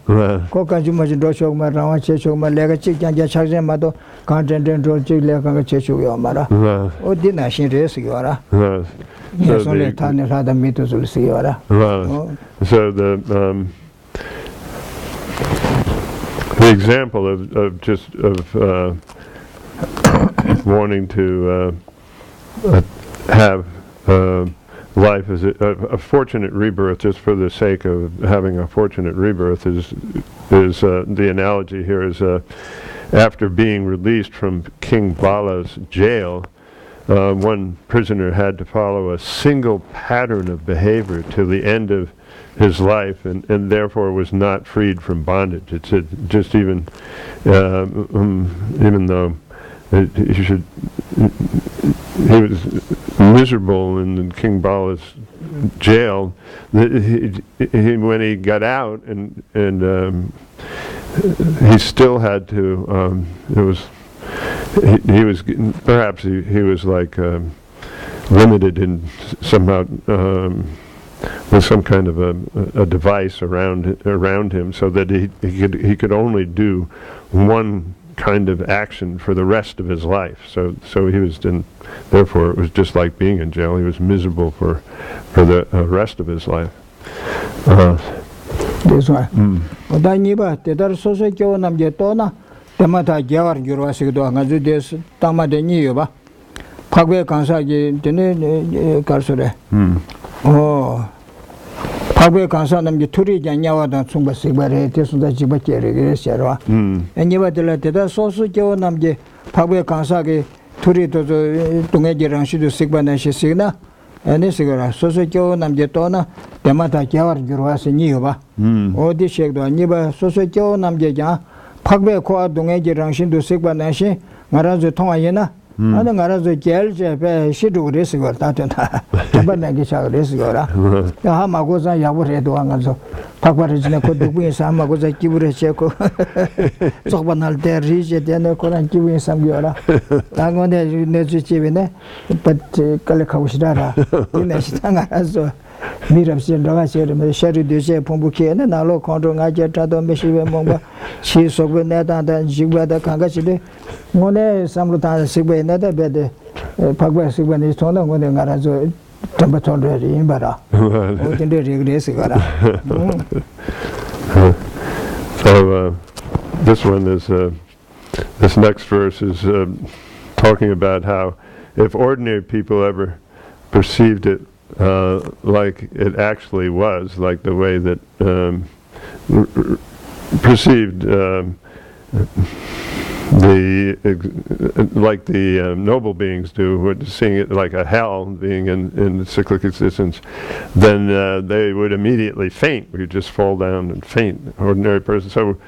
ko kanju ma do chok ma rawa che chok ma lega chi kyang ja chak ma do kan den den ro chi le kan che chok yo mara o dina shin re si yora so le tane la da mito sul si yora so the example of just wanting to have life is a fortunate rebirth just for the sake of having a fortunate rebirth is the analogy here is after being released from King Bala's jail, one prisoner had to follow a single pattern of behavior till the end of his life and therefore was not freed from bondage. It's just even though he was miserable in King Bala's jail. When he got out, and he still had to. He was like limited in somehow with some kind of a device around him, so that he could only do one kind of action for the rest of his life. So he was therefore it was just like being in jail. He was miserable for the rest of his life. This one. Oda niba tedar sose kyo namje tona temata gyawar gyurwa sigdo ngazu des tamade niyo ba. Phagwe kansa gi tene karsore. Oh. Phagwe kansa namje turi janyawa da sungba sigbare te sunda jiba kere serwa. Niba tela tedar sose kyo namje phagwe kansa gi turi to tunge jirang shidu sigba na shi signa. Ane sigara sose kyo namje tona temata gyawar gyurwa se niyo ba. Odi shekdo niba sose kyo namje ja phagbe ko dunge jirang shidu sigba na shi ngarazo tonga yena. Ane ngarazo gelje be shidu resigor tatena. Taba nagi chag resigora. Ya ha magoza yabure do angazo. Phagbar jine ko dubu sa magoza kibure cheko. Sokbanal der rije dene koran kibu samgyora. Tangone ne chichibine pat kale khaushidara. Ine shitangarazo. Miram sin raga chere me shari deje pombuke ne nalo kondo ngaje tado meshibe mongba chi sokbe ne da jigba da kanga chide ngone samlu ta sigbe ne da bede phagba sigbe ne tona ngone ngarazo tamba tondre imbara o tinde regre sigara. So this one is this next verse is talking about how if ordinary people ever perceived it like it actually was, like the way that perceived like the noble beings do, who are seeing it like a hell, being in cyclic existence, then they would immediately faint. We just fall down and faint, ordinary person. So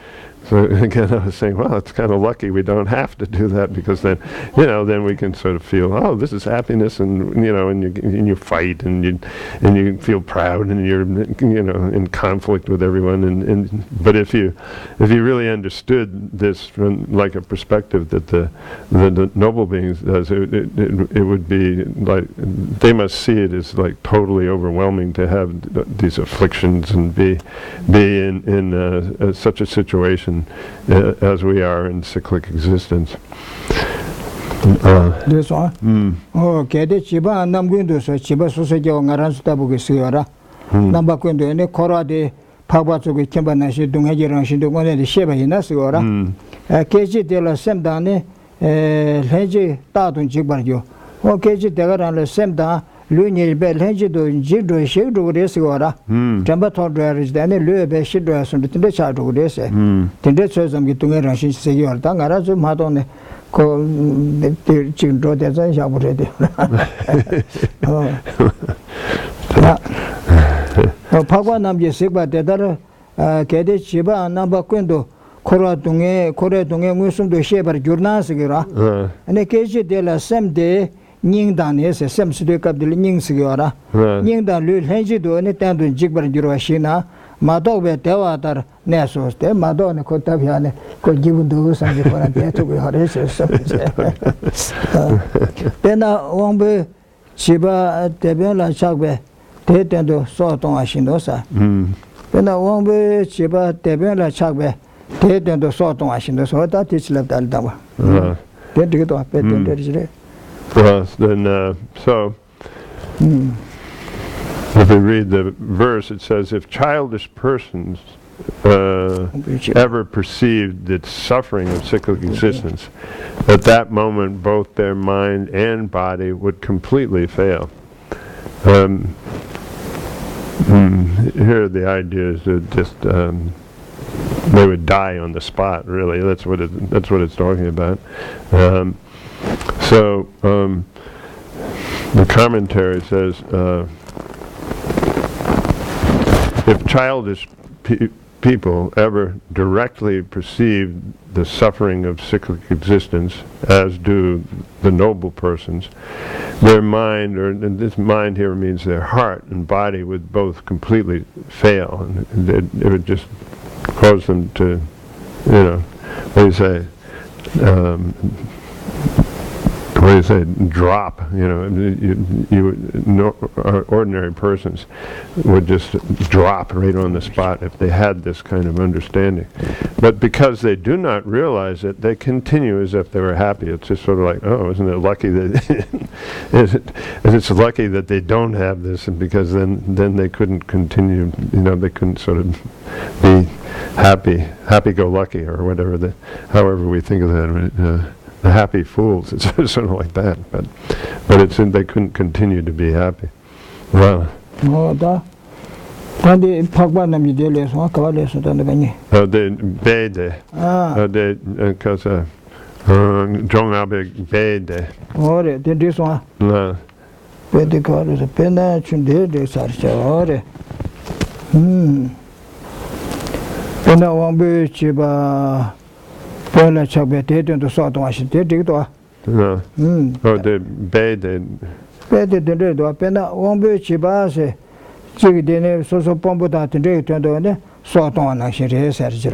again, I was saying, well, it's kind of lucky we don't have to do that, because then, then we can sort of feel, oh, this is happiness, and and you fight, and you feel proud, and you're in conflict with everyone. But if you really understood this from like a perspective that the noble beings does, it would be like they must see it as like totally overwhelming to have these afflictions and be in such a situation as we are in cyclic existence. This one? Okay, the Chiba Namgundu, so Chiba Susajo, Naransta Bugisiora, Nambakundu, and the Kora de Pabatu with Chambanashi, Dungajiran, Shindumone, the Sheba Hinasiora, Keji de la Semdane, Leji Tatun Chibarjo, or Keji de la Semda. Luni bel henji do jido shido resiora jamba todra is then lube shido as on the chadu rese tende chosam gitunga rashi seyor tangara zu madone ko chindo de za jabure de pagwa namje sekba de dar kede chiba namba kwendo kore dunge musum do shebar jurna sigira ane keji de la semde Ning dan is a sem sudek of the Ning Sigora. Ning dan Lul Henji do any time to Jigbar Giroshina, Mado be Tewatar Nesos, the Madonna Cotaviane could give do something for a day to be Horaces. Then I won't be Chiba Tebela Chagbe, Tetendo Soton Ashinosa. Then I won't be Chiba Tebela Chagbe, Tetendo Soton Ashinosa, that is left Aldama. Then to get up, then well, then, so, if we read the verse, it says, if childish persons ever perceived the suffering of cyclic existence, at that moment both their mind and body would completely fail. Here the idea is that just they would die on the spot, really. That's what it's talking about. So the commentary says, if childish people ever directly perceive the suffering of cyclic existence, as do the noble persons, their mind, and this mind here means their heart and body, would both completely fail, and it would just cause them to, what do you say? What do you say? Drop. Ordinary persons would just drop right on the spot if they had this kind of understanding. But because they do not realize it, they continue as if they were happy. It's just sort of like, oh, isn't it lucky that it's lucky that they don't have this, and because then they couldn't continue. They couldn't sort of be happy-go-lucky, or whatever. However we think of that. The happy fools, it's sort of like that, but they couldn't continue to be happy. Wow. The Bede. Because John Abbey Bede. Oh, this one. No. Bede card is a penna chunde search. Penna won't be chiba. Well, Chabete and the sort of Washington. No. Oh, the Bede. Bede the Penna won't be chibase. Chigdene, so pombuta and day to the sort on actually search.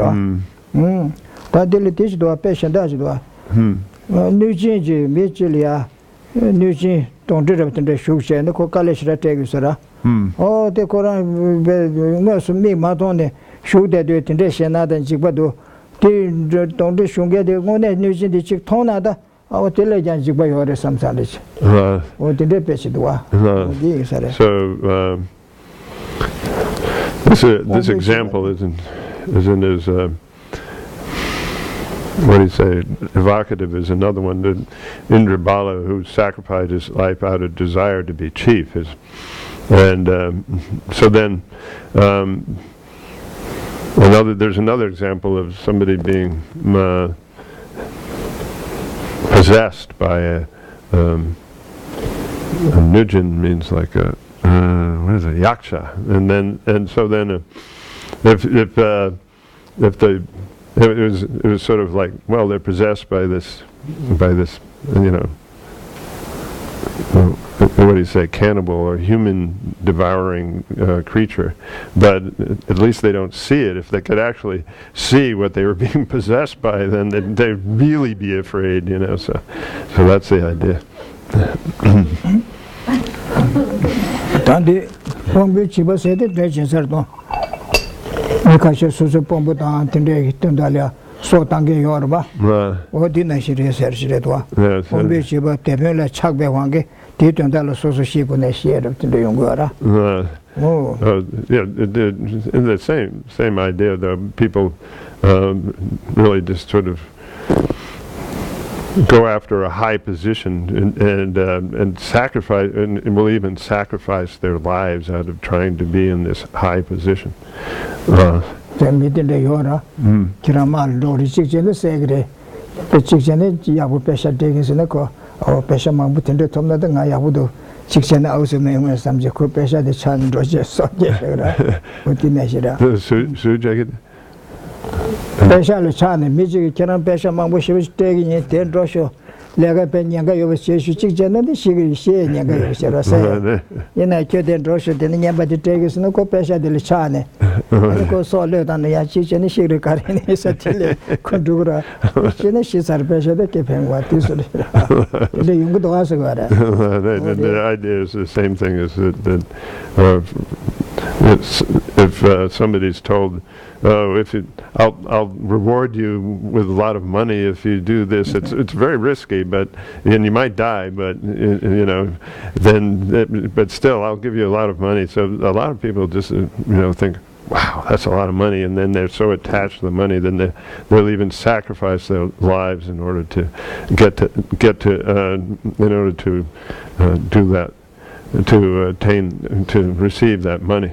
But the teach to a patient does do. New change, Michelia, New change, don't do it in the shoes and the college that takes her. Oh, the Koran, me, Matone, shoot that do it in this and other Jibado. Don't do shunga, the one that news in the chick tonada, our intelligence by order some salvage. What did they pitch it? So, this example isn't as, what do you say, evocative as another one. That Indrabala, who sacrificed his life out of desire to be chief, And so then there's another example of somebody being possessed by a nujin means like a what is it, yaksha, and so then if it was sort of like, well, they're possessed by this what do you say, cannibal or human devouring creature, but at least they don't see it. If they could actually see what they were being possessed by, then they'd really be afraid, so that's the idea. So tangi yorba o dina shiri ser shiri twa ombe chiba tepela chakbe wange de tondalo soso shibu ne shire to yongora in the same idea, the people really just sort of go after a high position and sacrifice and will even sacrifice their lives out of trying to be in this high position. Midinde yora kiramal dori chikjene segre chikjene yabu pesha degisne ko o pesha mabutinde tomna da nga yabudo chikjene ausme ngwe samje ko pesha de chan roje soje segra utine shira su jaget pesha le chane miji kiran pesha mabu shibi degini den rosho lega penyanga yobe chesu chikjene de shigi she nyanga yobe shira se yena keden rosho de nyamba de degisne ko pesha de chane ko sole dan ya chikjene shigre karine satile ko dura chene shisar pesha de ke pengwa tisule le yungu do asagara the idea is the same thing as that if somebody's told, oh, I'll reward you with a lot of money if you do this. It's very risky, and you might die, but but still I'll give you a lot of money. So a lot of people just think, wow, that's a lot of money, and then they're so attached to the money, then they'll even sacrifice their lives in order to get to in order to do that, to receive that money.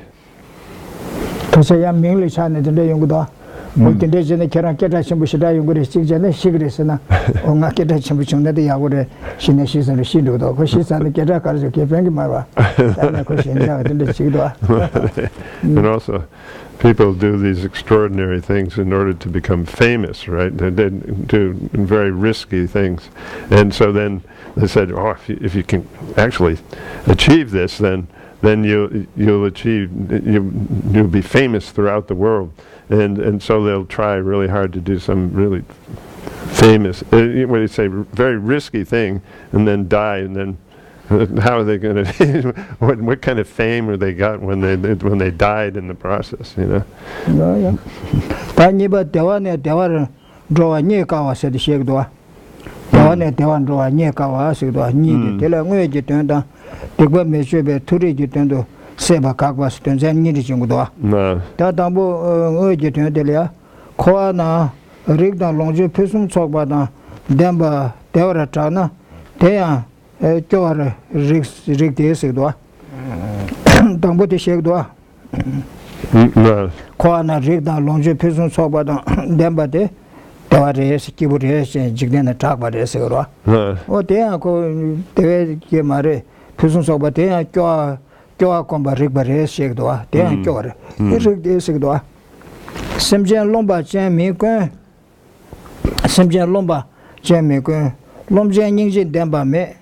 그래서 양명리 차는데 연구도 뭐든지 전에 결혼 깨다 전부시다 연구를 직전에 시그레스나 온갖 깨다 전부 정도도 야구를 신의 시선을 시도도 그 시선을 깨다 가지고 개변기 말아 다음에 그 신자가 된다 지기도 And also people do these extraordinary things in order to become famous, right? They do very risky things, and so then they said, oh, if you can actually achieve this, then you'll be famous throughout the world, and so they'll try really hard to do some really famous, what do you say, very risky thing, and then die, and then how are they going to? what kind of fame are they got when they died in the process? Yeah. Tani ba dewane dewar drawa nye kawa se de shegdo. Dewane dewan drawa nye kawa se do ni de la ngwe je tenda. Degba me shebe turi je tendo seba kakwa se tenza ni de jingdo. Na. Da dambo ngwe je tenda le ko na rigda longje pesum chokba da demba dewara chana deya Jor rig this do. Don't put the shake do. Corner rig down longe person so but them but there are keyboard jigden attack by the segura. Oh, they are going to mare person so but they are comba rig by shake do. They are cure. Rig this do. Simjan lomba jam me Simjan lomba jam me Lomjan ning demba me.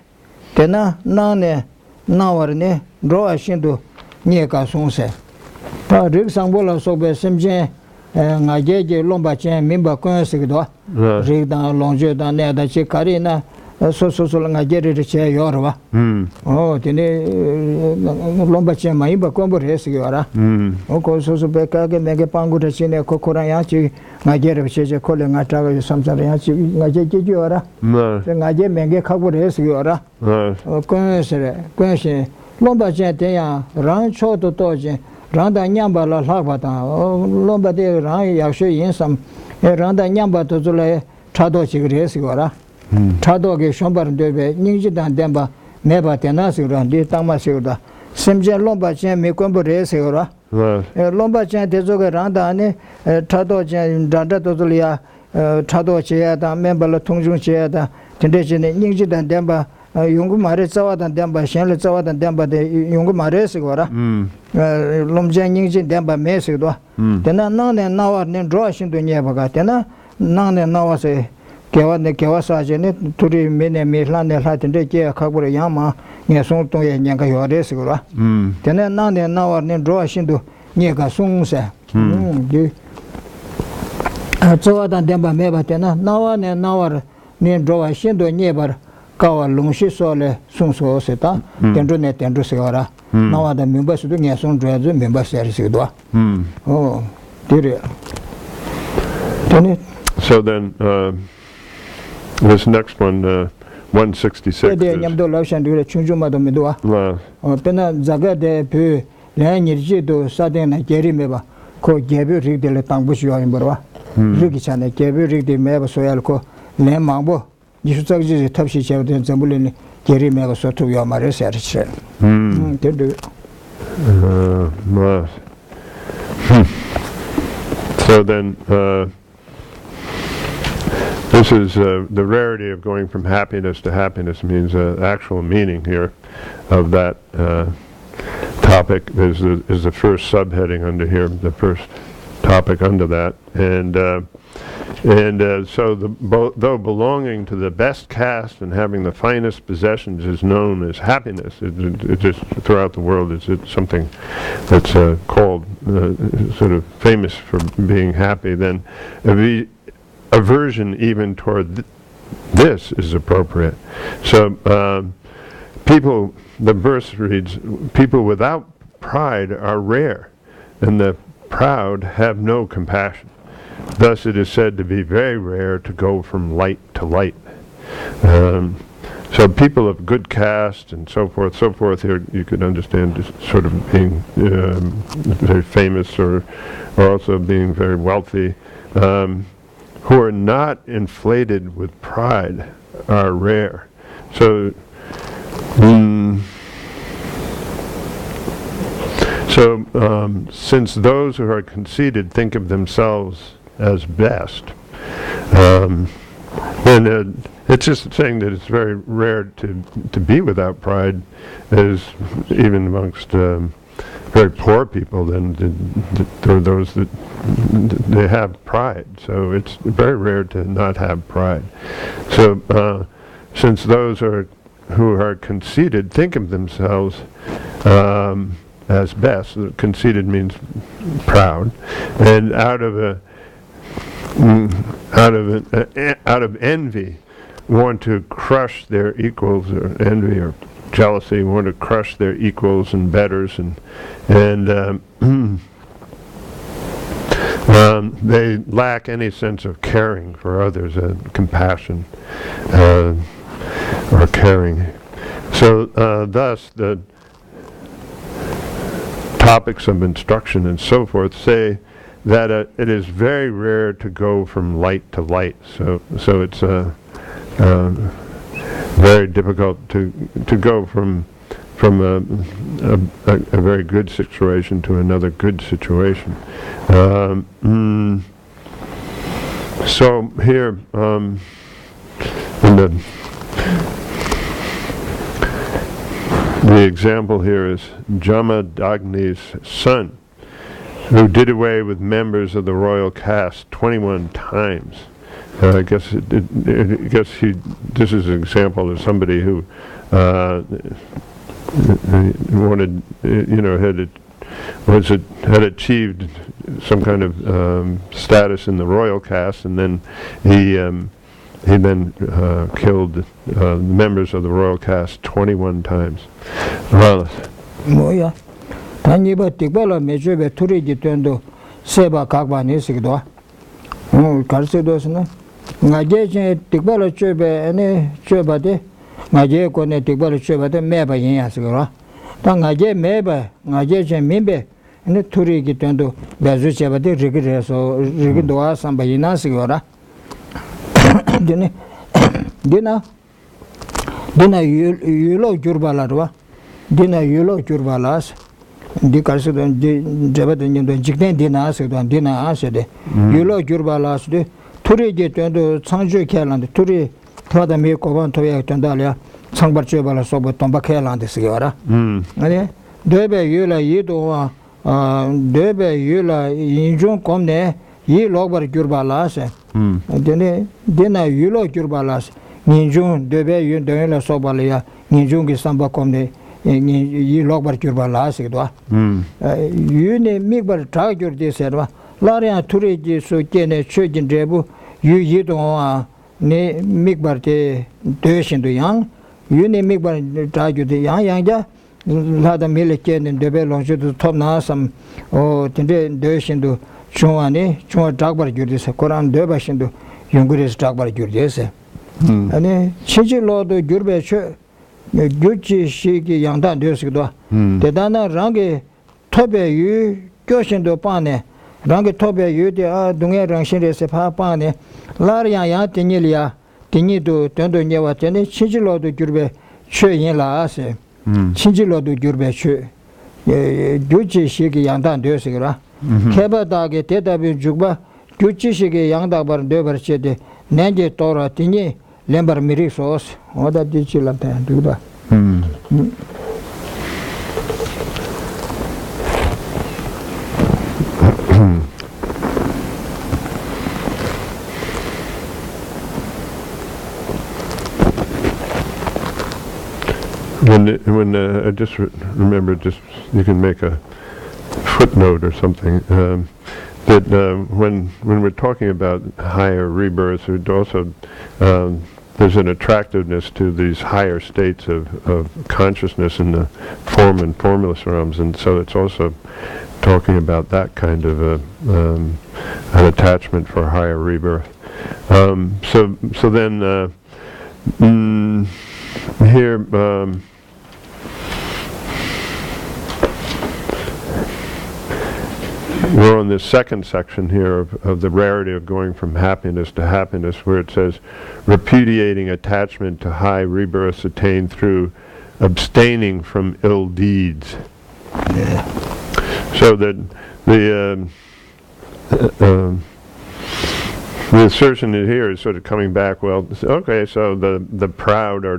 Tena nane nawarne draw shindu nyeka sonse ta rig sangbola sobe semje ngaje lomba chen mimba kon sigdo rig da lonje da ne da che karina so ngaje re che yorwa oh tene lomba chen mai ba kon bo res yora o ko so beka ge mege pangu de chine ko koraya chi ngaje re che ko le ngata ga samsar ya chi ngaje che yora ngaje mege khabu res yora Geshe lomba chen ya ran cho to je randa nyamba la lagba ta lomba de ran ya she yin sam randa nyamba to zule chado chi gre si gora chado ge shombar de be ningji dan demba meba tena si ran de tangma si da Simja Lomba Chen me combo race ora. Lomba Chen Tezoga Randa ne Tado Chen Danda Tozulia Tado Cheada, member Tungjun Cheada, Tendation Ninji and Demba, Yungu Mare Zawad and Demba, Shanle Zawad and Demba, the Yungu Mare Sigora, Lomjan Yinji Demba Mesigua. Then none and now are named Drosh into Nevagatena, none and now say. Kewane Kewasa Janet, Turi Mene Milan, Latin Day, Kabura Yama, Yasun to Yanka Yoresura. Then none and now are named Drosh into Niaka Sungsa. So than Demba Mebatena, now and now are named Drosh into Never, Kawa Lungshi Sole, Sunso Seta, Tendrunet and Drusera. Now the members doing Yasun Dread, members Serisidua. Oh, dear. So then, this next one, 166. Pena Zaga de Pu, Lanyi do Saden, Jerry Meba, called Gabu Rig de Latangbush in Borwa. Rikichan, Gabu Rig de Meba Soyalco, Lam Mambo. You should talk to the Topsy Child and Zambulin, Jerry Meba Soto Yamaris at Shell. So then, this is the rarity of going from happiness to happiness means actual meaning here of that topic is the first subheading under here, the first topic under that, and so though belonging to the best caste and having the finest possessions is known as happiness, it just throughout the world it's something that's called sort of famous for being happy. Then aversion even toward this is appropriate. So people, the verse reads, people without pride are rare, and the proud have no compassion. Thus it is said to be very rare to go from light to light. So people of good caste and so forth here you could understand just sort of being very famous or also being very wealthy. Who are not inflated with pride are rare. So, since those who are conceited think of themselves as best, then it's just saying that it's very rare to be without pride, as even amongst very poor people, then there are those that they have pride. So it's very rare to not have pride. So since those who are conceited think of themselves as best, conceited means proud, and out of envy want to crush their equals, or envy or jealousy, want to crush their equals and betters, and they lack any sense of caring for others, compassion or caring. So thus the topics of instruction and so forth say that it is very rare to go from light to light. So it's very difficult to go from a very good situation to another good situation. So here in the example here is Jamadagni's son, who did away with members of the royal caste 21 times. I guess this is an example of somebody who wanted, had achieved some kind of status in the royal caste, and then he then killed members of the royal caste 21 times. 뭐야? 단위바 틱발라 메주베 투리지 텐도 세바 각바니 시기도. 가르쳐도서는 나제제 틱발라 쮸베 아니 쮸바데 나제 코네 틱발라 쮸바데 메바 인야스거라. 당나제 메바 나제제 민베 아니 투리기 텐도 베주 쮸바데 리기레서 리기도아 삼바이나스거라. 디나 율로 줄발라르와 dina yulo jurbalas di karsidon jabadan jikden dina asidon dina aside yulo jurbalas de turi je tendo changjo kyaland turi thada me koban toya tendalya changbar chebala sobo tomba kyaland sigara ane debe yula yido debe yula injun komne yi logbar jurbalas dene dina yulo jurbalas ninjun debe yun dela sobalya ninjun ki samba komne yi logbar jurbalas sigdo yune migbar tragjur de serva larya turi ji so kene chojin rebu yu yido ne migbar te döshin do yang yune migbar tragjur de yang ja lada mele kene debe longju do top na sam o tinde döshin do chungane chungwa dragbar gyurde se koran döba shin do yungure dragbar gyurde se ane chichi lo do gyurbe che gyuchi shiki yangdan dösik do dedana rangi tobe yu gyoshin do pane rangi tobe yu de dungye rangshin re se pa pane lar yang tingi liya tingi do tendo nyewa tene chichi lo do gyurbe che yin la se chichi lo do gyurbe che gyuchi shiki yangdan dösik ra keba dage tetabi jugba gyuchi shiki yangdan bar döbar che de nenje tora tingi lembar miri soos oda dichi lamta duba When I just remember, just you can make a footnote or something that when we're talking about higher rebirths, it also there's an attractiveness to these higher states of consciousness in the form and formless realms, and so it's also talking about that kind of an attachment for higher rebirth. So then here. We're on this second section here of the rarity of going from happiness to happiness, where it says, repudiating attachment to high rebirths attained through abstaining from ill deeds. So that the assertion here is sort of coming back, well, okay, so the proud are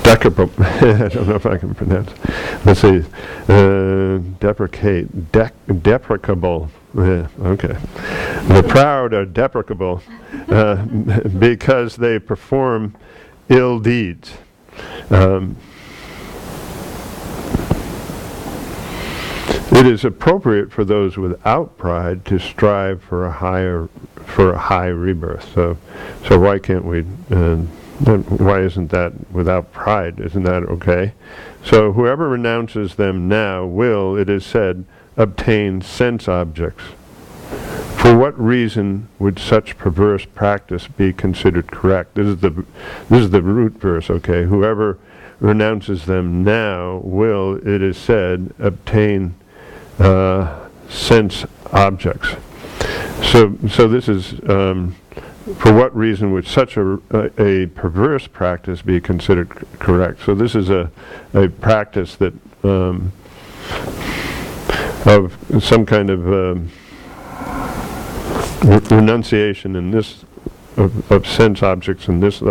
deprecable. I don't know if I can pronounce. Let's see. Deprecable. Yeah, okay. The proud are deprecable because they perform ill deeds. It is appropriate for those without pride to strive for a high rebirth. So why can't we? Why isn't that without pride? Isn't that okay? So whoever renounces them now will, it is said, obtain sense objects. For what reason would such perverse practice be considered correct? This is the root verse, okay? Whoever renounces them now will, it is said, obtain sense objects. So this is for what reason would such a perverse practice be considered correct? So this is a practice that of some kind of renunciation in this of sense objects in this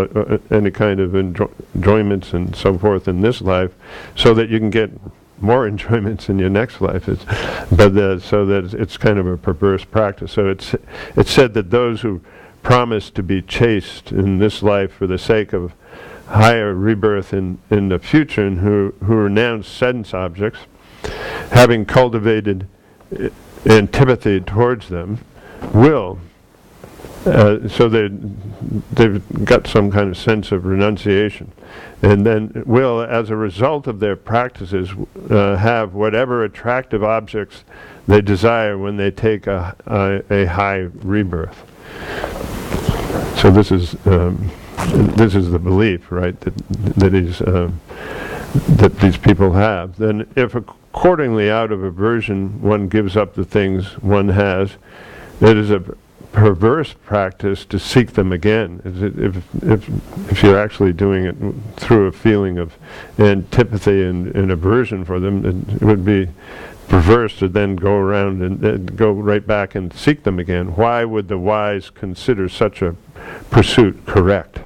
any kind of enjoyments and so forth in this life, so that you can get more enjoyments in your next life. So that it's kind of a perverse practice. So it's said that those who promise to be chaste in this life for the sake of higher rebirth in the future, and who renounce sense objects, having cultivated antipathy towards them, will. So they've got some kind of sense of renunciation, and then will, as a result of their practices, have whatever attractive objects they desire when they take a high rebirth. So this is the belief, right? That these people have. Then, if accordingly out of aversion one gives up the things one has, it is a perverse practice to seek them again. If you're actually doing it through a feeling of antipathy and aversion for them, it would be perverse to then go around and go right back and seek them again. Why would the wise consider such a pursuit correct?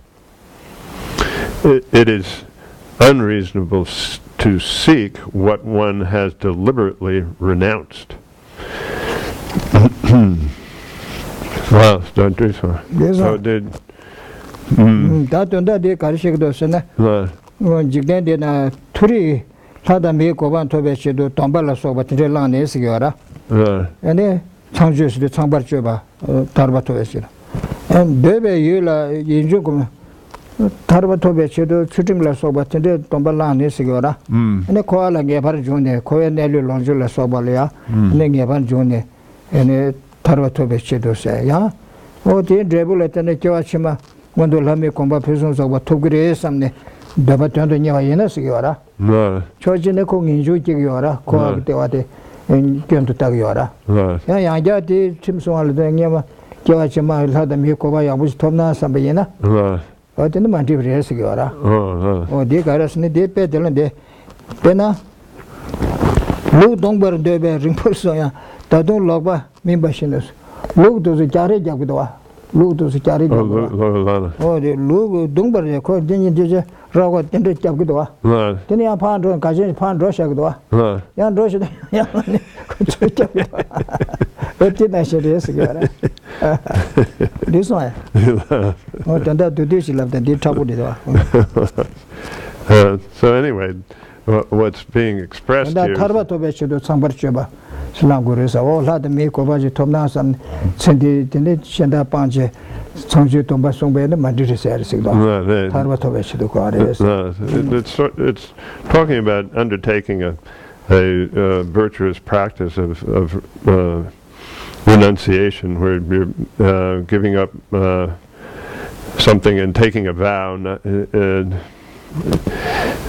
It is unreasonable to seek what one has deliberately renounced. Well, don't do so. So did. That Karishik Jigden did a Turi Tada me Koban Tobechi do Tombala Soba Tilan Esigara. And then Tanjus the Tambar Chuba, Tarbatovesi. And Bebe Yula Yinjukum Tarbatobechi do Chutimla Soba Tinde Tombalan Esigara. And the Koala Gabar June, Koyanelu Longula Sobalia, and then Gaban June, and a Tarbatobechi do say, yeah? Oh, the Drebullet and the Joachima. When the Lamy combat prisons over 2 grays and the Babaton Yena Sigora. Chojineko in Jugiora, Coabitewate, and Gun to Tagiora. I got the Timson Daniama, Joachima had the Mukova, which Tomna Sambayena. But in the Mantivia Sigora. Oh, dear Garasni de Petal de Pena Lu Dongber de Rimposoya, Tadon Loba, Mimbashinus. Look to the Jari Jagua. Look to the Jari. Oh, the Lu Dongber, called Dingy Robert into Jagua. Then you found Kazin Pan Russia. Young Russia, but did I say this? This one. Oh, then that to this left and did trouble it. So, anyway, what's being expressed here. Slangurus, all had the make of Tomnas and Sendi Shenda Panche, Sanju Tomba Sumbe, and Madrid Service. It's talking about undertaking a virtuous practice of renunciation, where you're giving up something and taking a vow,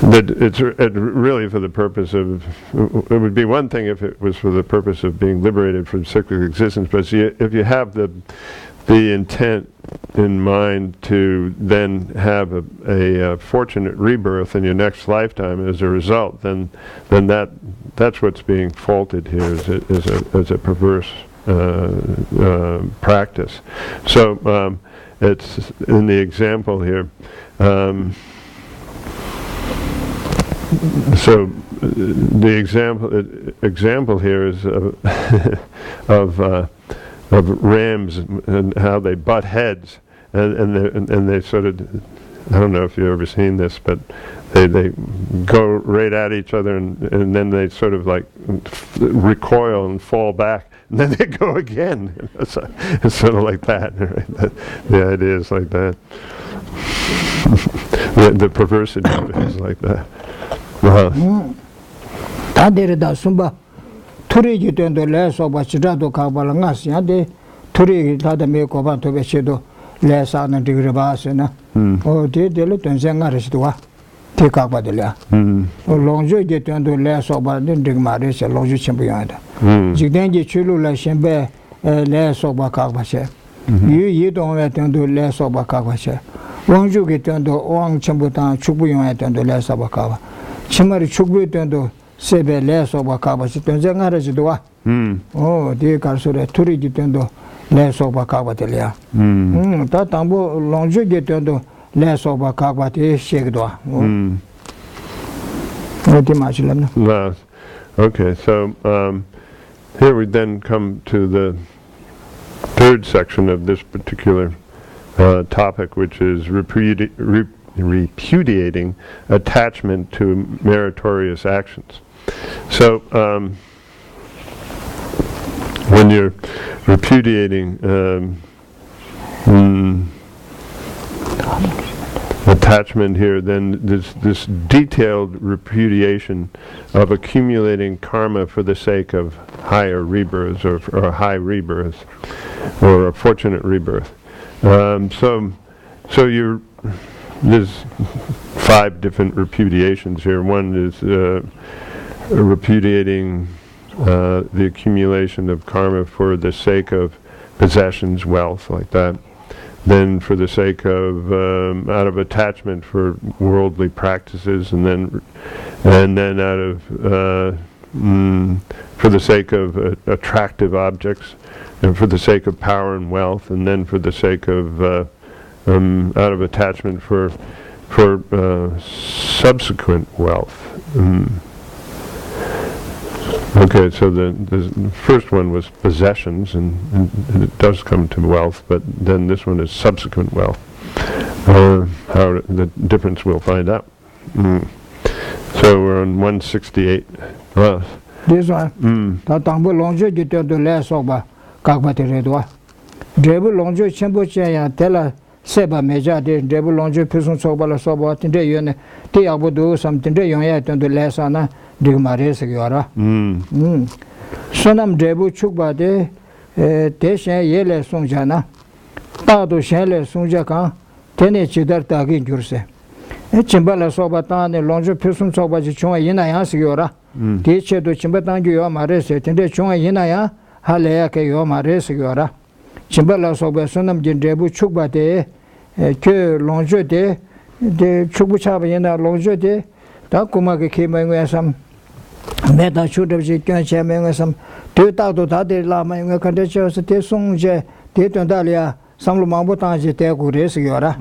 that it's really for the purpose of, it would be one thing if it was for the purpose of being liberated from cyclic existence, but if you have the intent in mind to then have a fortunate rebirth in your next lifetime as a result, then that's what's being faulted here as a perverse practice. So it's in the example here. So the example here is of rams and how they butt heads, and they sort of, I don't know if you've ever seen this, but they go right at each other, and then they sort of like recoil and fall back, and then they go again. It's sort of like that. Right? The idea is like that. The perversity of it is like that. Tadirida Sumba Turi to the less of what Chidado Kabalangas, Yade Turi Tadameko to Veshido, less on the Digribasina, or did the little Zangaristua, take up by the la. Or Lonjo get to less of what the Digmaris, a Lonjo champion. Zidangi Chulu Shembe, less of Bakabashe. You don't let them do less of Bakabashe. Lonjo get to Wang Chambutan, Chubuyan and the less of Bakava. Chimari Chugbu to Sebe less of Bakaba, Zangaristua. Oh, dear Carsura, Turi Gitendo, less of Bakabatelia. Tatambo Lonjo get to less of Bakabate, Shegdoa. Not much, no. Okay, so here we then come to the third section of this particular topic, which is repudiating attachment to meritorious actions. So when you're repudiating attachment here, then this detailed repudiation of accumulating karma for the sake of higher rebirths or high rebirths or a fortunate rebirth. So there's 5 different repudiations here. One is repudiating the accumulation of karma for the sake of possessions, wealth, like that. Then for the sake of out of attachment for worldly practices, and then out of for the sake of attractive objects, and for the sake of power and wealth, and then for the sake of out of attachment for subsequent wealth. Okay, so the first one was possessions, and it does come to wealth, but then this one is subsequent wealth. How the difference we'll find out. So we're on 168. This one, the Tambu Lonjo did the last over Kakbati Redwa. Drebu Lonjo Chembucha Tella Seba Meja, Drebu Lonjo Person Sobala Soba, Tinde Yone, Tiabudu, something to Yoyat and the Lasana. Digmares Yara. Sonam Debu Chukba de Tesha Yele Sonjana, Tado Shele Sonjaka, Tene Chidar Tagi Jurse. Chimbala Sobatan, Lonjo Person Soba Chua Yinaya Sigura, Teacher to Chimbatan Yomares, Tende Chua Yinaya, Haleaka Yomares Yora. Chimbala Soba Sonam Debu Chukba de Lonjo de Chubuchabina Lonjo de Takuma came away some. Meta should have been some 2,000 Lama conditions, Tesonje, Tetondalia, some Mambotanji, Teguris, Yora.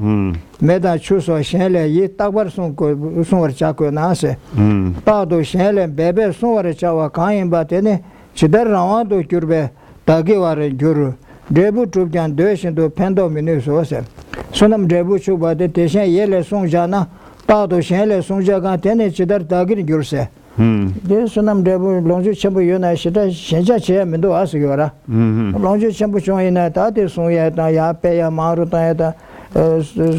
Meta choose or Shelle, ye Tower Son Chaco Nase. Tado Shelle, Bebe, Son Chawa Kain, but any Chidar to Curbe, Tagiwar Juru. Debu Trujan Dushin to Pendo Minus Ose. Sonam Debu Chuba de Tesha Yele Sonjana, Tado Shelle Sonjagan, Tene Chidar Tagin Jurse. This Sonam Debu Lonju Chambu Yuna Shida Shenja Che Mendo Asugura. Lonju Chambu Choina Tati Sunyata Yapea Marutayata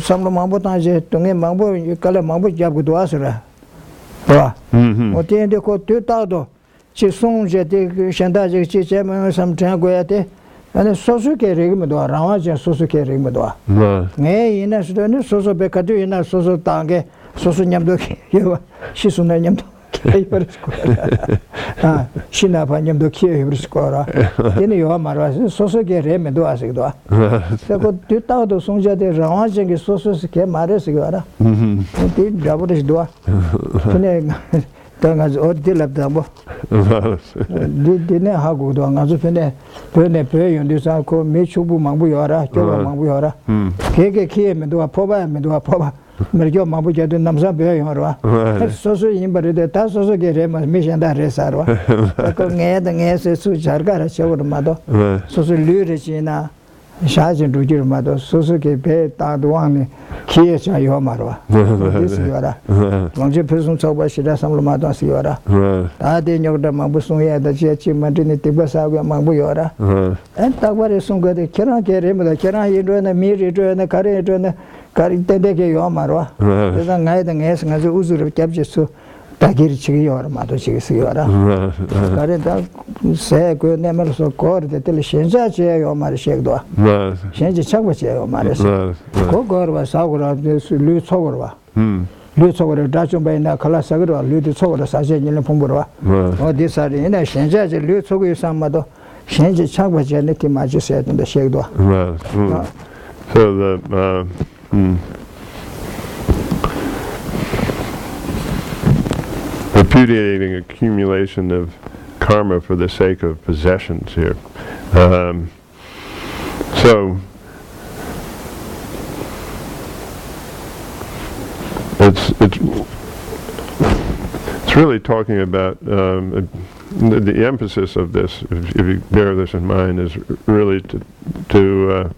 some Mambotanji Tungi Mambo Kala Mambo Jabudu Asura. Otin de Co 2,000 Chisonja Shandaji Chichem some Tranguete and a Sosuke Rigmado, Ramaja Sosuke Rigmado. Nay, in a Sudan, Soso Becadu in a Soso Tange, Soso Nyamdoki, Shisunayam. Shinapanyam do Kiev score. Then you are Maras, Soso get him and do as it was. So got 2,000 Sonja de Ramanjing is Soso came Maris Sigara. Did double his door. Tongue as odd till of double. Didn't have good on as a pene, Pene Pay on this uncle, Michubu Mambuyara, Joba Mambuyara. Keke came and do a poba and do a poba. Merjo Mabuja de Namza Beyorwa. Soso Imbari de Tasso get him as mission that Resarwa. Ned and S. Sucharga, show the mother. Soso Luricina, Sergeant Rujir Mado, Soso Kepe, Taduani, Kiesa Yomarwa. This Yora. Longe person so by Shida Samlamado Siora. Adi Yoda Mabusuya, the Chiachi Martini Tibasaga Mabuyora. And Tawar is so good, they cannot get him, the Kera Hidro and the Miri and the Carrier and the Cariteke Yomarwa. There's a night and S and as a Uzur captures to Tagir Chior, Mato Chisiora. Carita say good name so called the Telishenja Yomar Shekdoa. Change the Chavache Yomaris. Kogor was Saura, Lut Sogorwa. Lut over the Dutch by Nakala Sagro, Lut Sogra, Sajan in Pumbura. Or this are in a Shenja, Lut Sogu Samado, change the Chavache and Niki Maji said in the Shekdoa. So the repudiating accumulation of karma for the sake of possessions here. So it's really talking about the emphasis of this. If you bear this in mind, is really to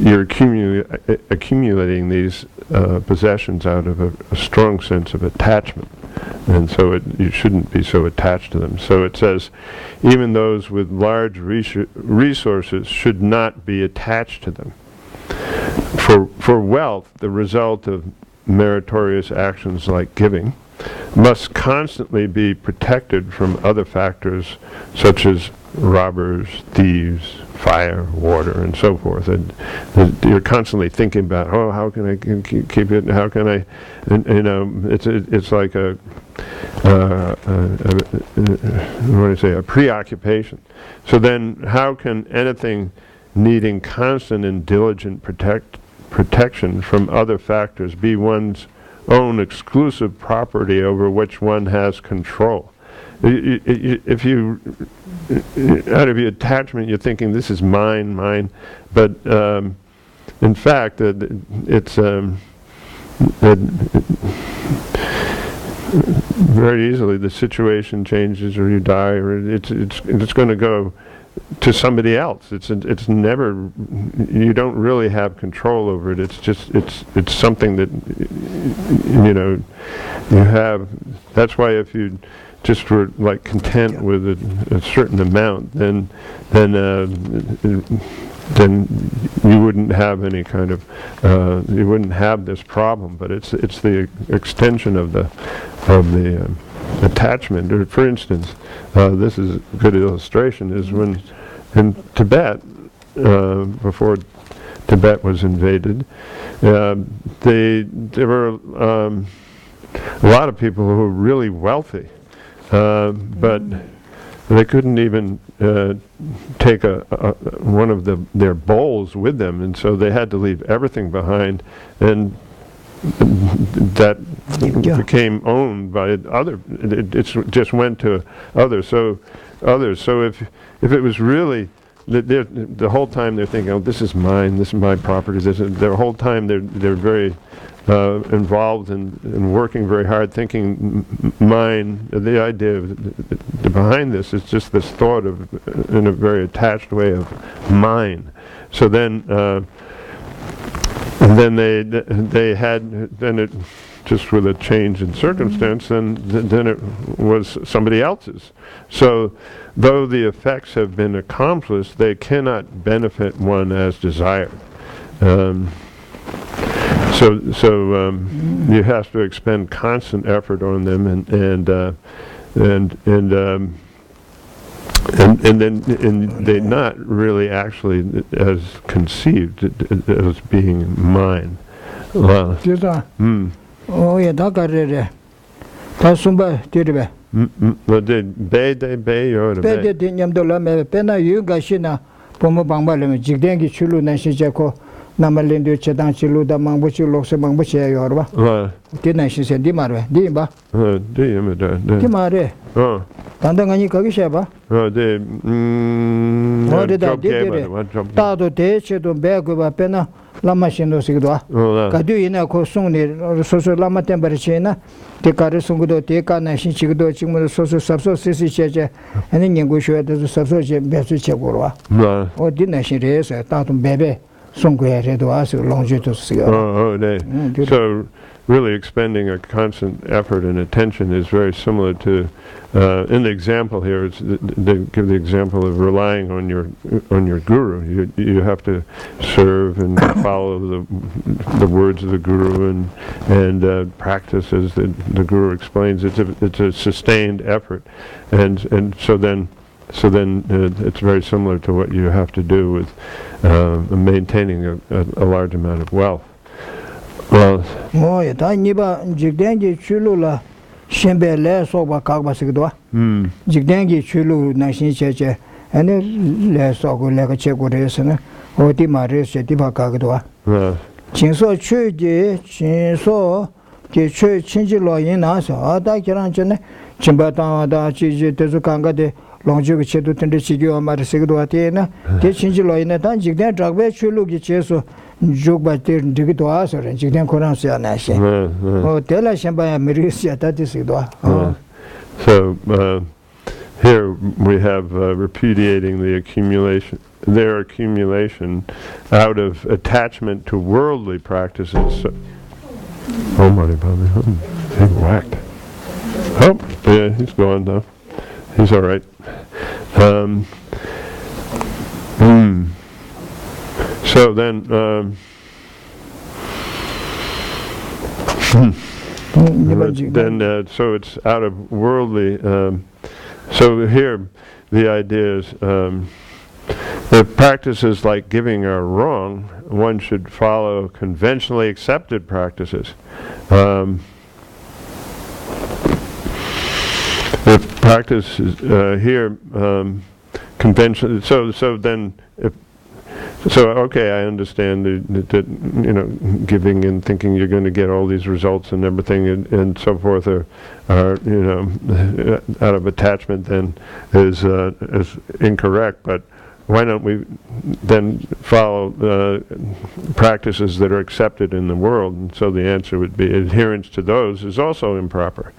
you're accumulating these possessions out of a strong sense of attachment, and so you shouldn't be so attached to them. So it says, even those with large resources should not be attached to them. For wealth, the result of meritorious actions like giving, must constantly be protected from other factors such as robbers, thieves, fire, water, and so forth. And you're constantly thinking about, oh, how can I keep it? How can I? And, it's like what do I say? A preoccupation. So then, how can anything needing constant and diligent protection from other factors be one's own exclusive property over which one has control? If you, out of your attachment, you're thinking this is mine, but in fact, it's very easily the situation changes, or you die, or it's going to go to somebody else. It's never, you don't really have control over it. It's just it's something that you have. That's why if you just were like content with a certain amount, then you wouldn't have any kind of you wouldn't have this problem. But it's the extension of the attachment. Or for instance, this is a good illustration, is when in Tibet, before Tibet was invaded, there were a lot of people who were really wealthy, but they couldn't even take one of their bowls with them, and so they had to leave everything behind, and that became owned by other. It just went to others. So if it was really the whole time they're thinking, oh, this is mine, this is my property. The whole time they're very involved and working very hard, thinking mine. The idea behind this is just this thought of, in a very attached way, of mine. So then. And then it just with a change in circumstance, then it was somebody else's. So though the effects have been accomplished, they cannot benefit one as desired. So you have to expend constant effort on them, and they're not really actually as conceived as being mine. Oh yeah, that got it. That's somebody did it. But did bay or the bay? Did Yamdola, Pena, you Gashina, Pomo Bangbalam, Jigdangi Chulu, Nashijako, Namalindu, Chedan Chilu, the Mambuchi, Loxa Mambuchi, Yorba. Didn't she say Dimare? Dimba? Dimare. Oh. Tandangani Kagishaba? Oh, they. What did I do? Tado de Chedo Begua Pena, Lamashino Sigua. Kadu in a Kosuni, social Lama Temperachina, Tekarusungudo, Teka, Nashin Chigdo, Chimu, social subso, Sisi Cheche, and then Yangush at the subsoci Besuchegura. Or didn't she raise a Tatum Bebe, Sungue, Redoas, Longitude Cigar. Oh, they. So really expending a constant effort and attention is very similar to, in the example here, they give the example of relying on your guru. You have to serve and follow the words of the guru and practice as the guru explains. It's a sustained effort, and so then it's very similar to what you have to do with maintaining a large amount of wealth. Well, oh, yeah, Niba Jigdangi Chulula, Shembe Le Soba Kagba Sigdwa, Jigdangi Chulu, Nashin Cheche, and then Le Sogo Lega Chegores, or Dimaris, Diva Kagdwa. Chinso Chuji, Chinso, Chu Chinjilo in us, Ada Kiranchene, Chimbata, Chiji, Tezukanga de Longju Chetu Tendichio, Marisigduatina, Chinjilo in a Tanjik, then Dragbe Chulu Gicheso. Jogba dig to us or Jigan Koransia Nashi. Oh, tell us by Americia, that is it. So here we have repudiating their accumulation out of attachment to worldly practices. So, oh, Marty Bobby, he whacked. Oh, yeah, he's gone though. He's all right. So then, so it's out of worldly. So here, the idea is If practices like giving are wrong, one should follow conventionally accepted practices. If practice is here convention, so then if okay, I understand that giving and thinking you're going to get all these results and everything and so forth are out of attachment then is incorrect. But why don't we then follow practices that are accepted in the world? And so the answer would be adherence to those is also improper.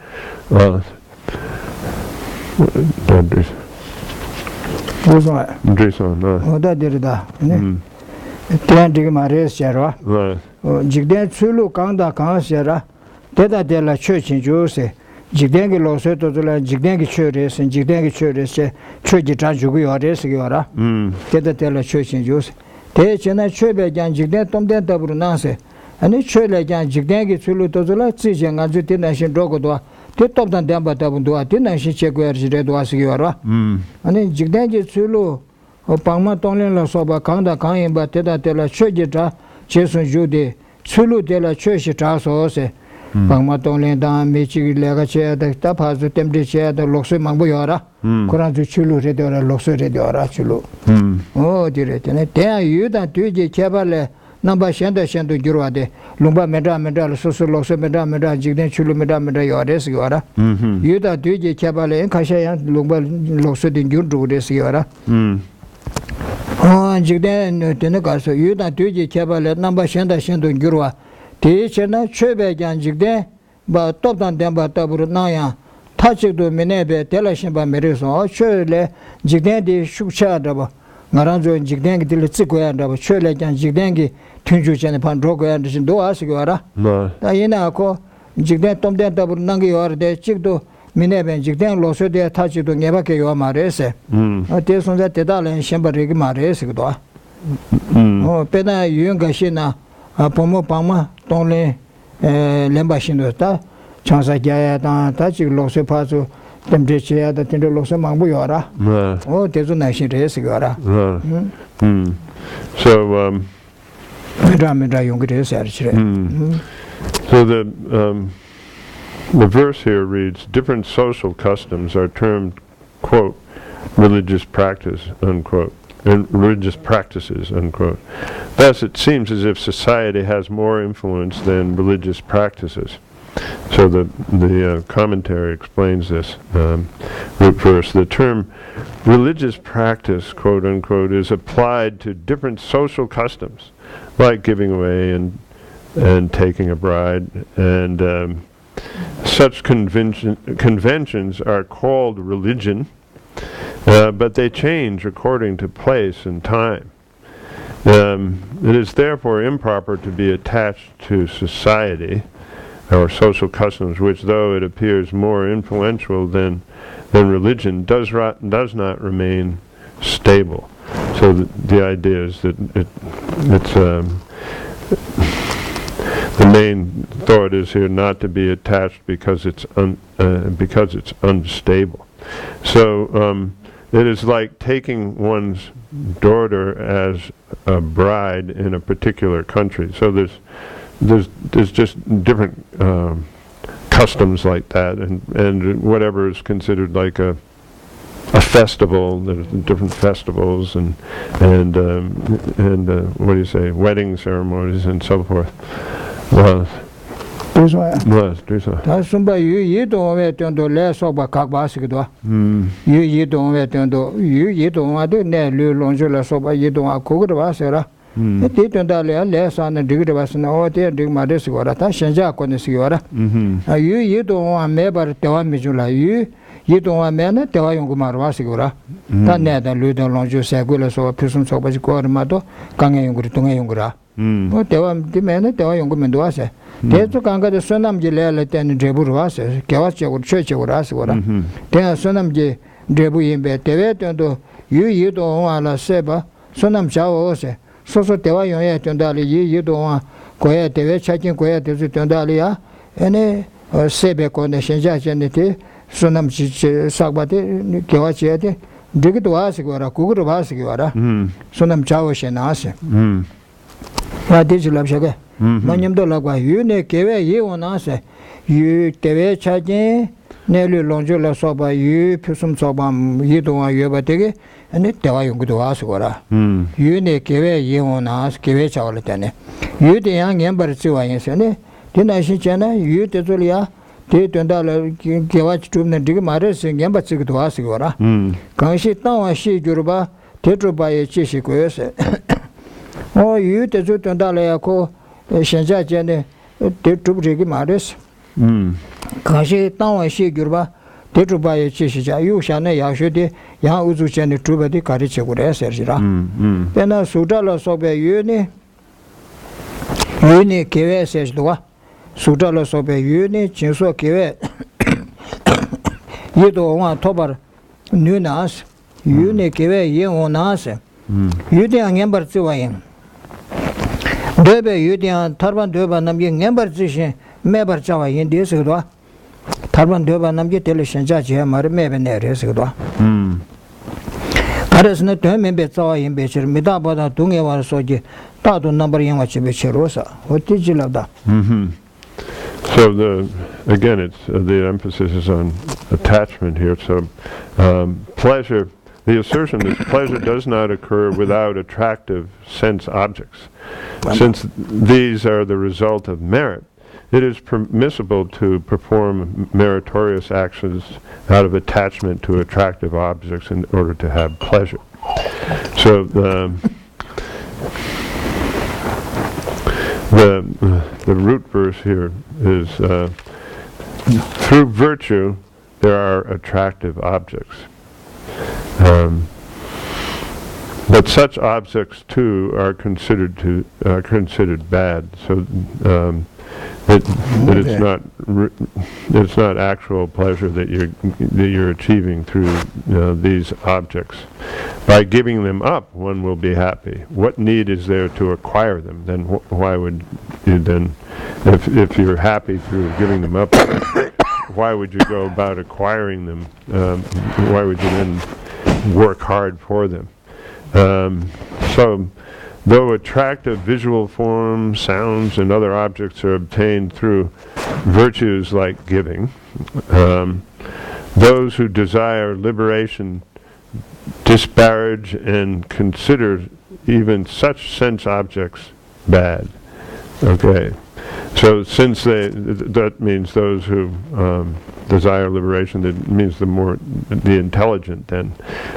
Jigdengi loso to la jigdengi chores and jigdengi chores choji trajugu yores yora teta tela chochin jus te chena chobe jan jigden tomden tabru nase ani chole jan jigdengi chulu to la tsijanga ju tena shin dogo do te topdan damba tabu do tena shin chego erjire do asiyora ani jigdengi chulu o pangma tonlen la soba kangda kangin ba teta tela choji tra chesun jude chulu tela choshi tra so se Pangma tonglen dan mechi lega che da ta phasu temde che da lokse mangbo yora kuran ju chulu re de ora lokse re de ora chulu o dire tene te yu da tu je chebale namba shenda shendo girwa de lumba meda so lokse meda jigden chulu meda yore se yora yu da tu je chebale en khasha yan lumba lokse din gyur ru de se yora o jigden tene ka so yu da tu je chebale namba shenda shendo girwa Teachena chebe janjigde ba topdan demba tabur naya tachigdo menebe telashin ba merison chele jigden di shukcha daba ngaranjo jigden di tsikwa daba chele janjigden gi tunju chen pan rogo ya din do asigwara ta yena ko jigden tomden tabur nangi yor de chigdo menebe jigden loso de tachigdo ngeba ke yo marese te sonza te dalen shemba regi marese gdo o pena yunga shina Pomo Pama, Tonle, Lembashinota, Chansa Jaya, Tachi, Losse Paso, Temperature, the Tinder Losse Manguyora. Oh, there's a nation race. So, so the verse here reads, different social customs are termed, quote, religious practice, unquote. And religious practices, unquote. Thus, it seems as if society has more influence than religious practices. So the commentary explains this root verse. The term religious practice, quote unquote, is applied to different social customs, like giving away and taking a bride, and such conventions are called religion. But they change according to place and time. It is therefore improper to be attached to society or social customs, which, though it appears more influential than religion, does not remain stable. So the idea is that it's the main thought is here not to be attached because it's unstable. So. It is like taking one's daughter as a bride in a particular country. So there's just different customs like that, and whatever is considered like a festival. There's different festivals and what do you say, wedding ceremonies and so forth. Ta sumba yu dongwe tendo le soba kakba sikdo yu dongwe tendo yu dongwa de ne lu longjo la soba yu dongwa kogur ba sera te tenda le sa na digre ba sna o te dig ma de sigora ta shenja ko ne sigora yu dongwa me bar tewa mi jula yu dongwa me na tewa yong ma ro sigora ta ne da lu de longjo se go le so pisun so ba ji ko ma do kange yong ri tunge yong ra o tewa di me na tewa yong men do ase Tezu kanga de sonam ji le ten drebu ruase, kewa che ur che urase ora. Ten sonam ji drebu yimbe tewe tendo yu do wa la seba sonam chao ose. Soso tewa yoye tendali yu do wa koye tewe chakin koye tezu tendali ya ene sebe ko ne shenja chene te sonam ji sakba te kewa che te Digit was Gora, Kugur was Gora, Sonam Chawash and Ase. What did you love Shaga? Manium Dolagua, you ne Keve, you on Ase. You Teve Chaje, Nelly Longola Soba, you Pusum Sobam, you don't want you ever take it, and it tell you to ask Gora. You ne Keve, you on As, Keve Chawalatane. You the young ember Siwa, then I see China, you Tetulia. $10 Kiwach to the Digmares and Gambatsic to Asigora. Can she now I see Juruba, Tetro by a Chishiquese? Oh, you $10 co Shenja Jenny, Tetru Gimares. Can she now I see Juruba, Tetro by a Chisha, you shall know Yashudi, Yahuzu Jenny Trubadi Karicha would answer. Then a Sudala Sobe Uni Kiwe says Dua. Sudala Sobe Uni, Chinso Kiwe, you don't want Tobar Nunas, Uni Kiwe, you on us. You didn't remember to him. Debe, you didn't Tarban Duba Nambi, member Zishi, Meber Java in this Udwa. Tarban Duba Nambi television judge, Marime Residua. There is not to him in Betsawa in Becher, Midabada, Tunga Soji, Tatu number in what you Becherosa. What did you love that? So again, it's the emphasis is on attachment here. So pleasure, the assertion that pleasure does not occur without attractive sense objects. Since these are the result of merit, it is permissible to perform meritorious actions out of attachment to attractive objects in order to have pleasure. So the root verse here is through virtue there are attractive objects, but such objects too are considered bad. So it's not actual pleasure that you're achieving through these objects. By giving them up, one will be happy. What need is there to acquire them? Then why would you then, if you're happy through giving them up, why would you go about acquiring them? Why would you then work hard for them? So, though attractive visual forms, sounds, and other objects are obtained through virtues like giving, those who desire liberation disparage and consider even such sense objects bad. Okay, so since that means those who desire liberation, that means the intelligent then.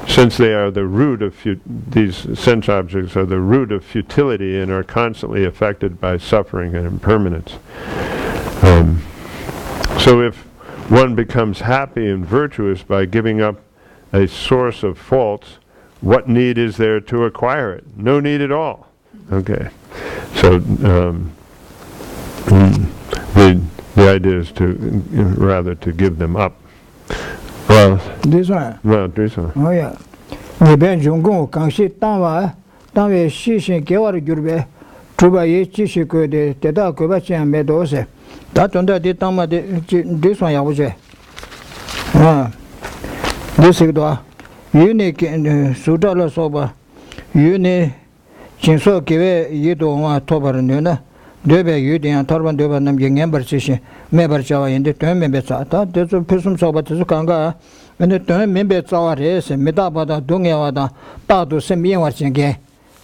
Since they are the root of these sense objects are the root of futility and are constantly affected by suffering and impermanence. So if one becomes happy and virtuous by giving up a source of faults, what need is there to acquire it? No need at all. Okay, so the idea is to rather to give them up. Well, this one. Well, this one. Oh yeah. Ni ben jungong kangshi tangwa tangwe shishin gewar gyurbe truba ye chishi ko de teda ko ba chen me do se da tonda de tangma de this one ya wuje. This is the unique sudala soba uni chinso kewe yido wa tobar nuna debe yudin tarban deba nam yengem barchishi me barchawa inde tön membe ta deso pesum soba tesu kanga ene tön membe tsawa res medabada dungewada tadu semien warchenge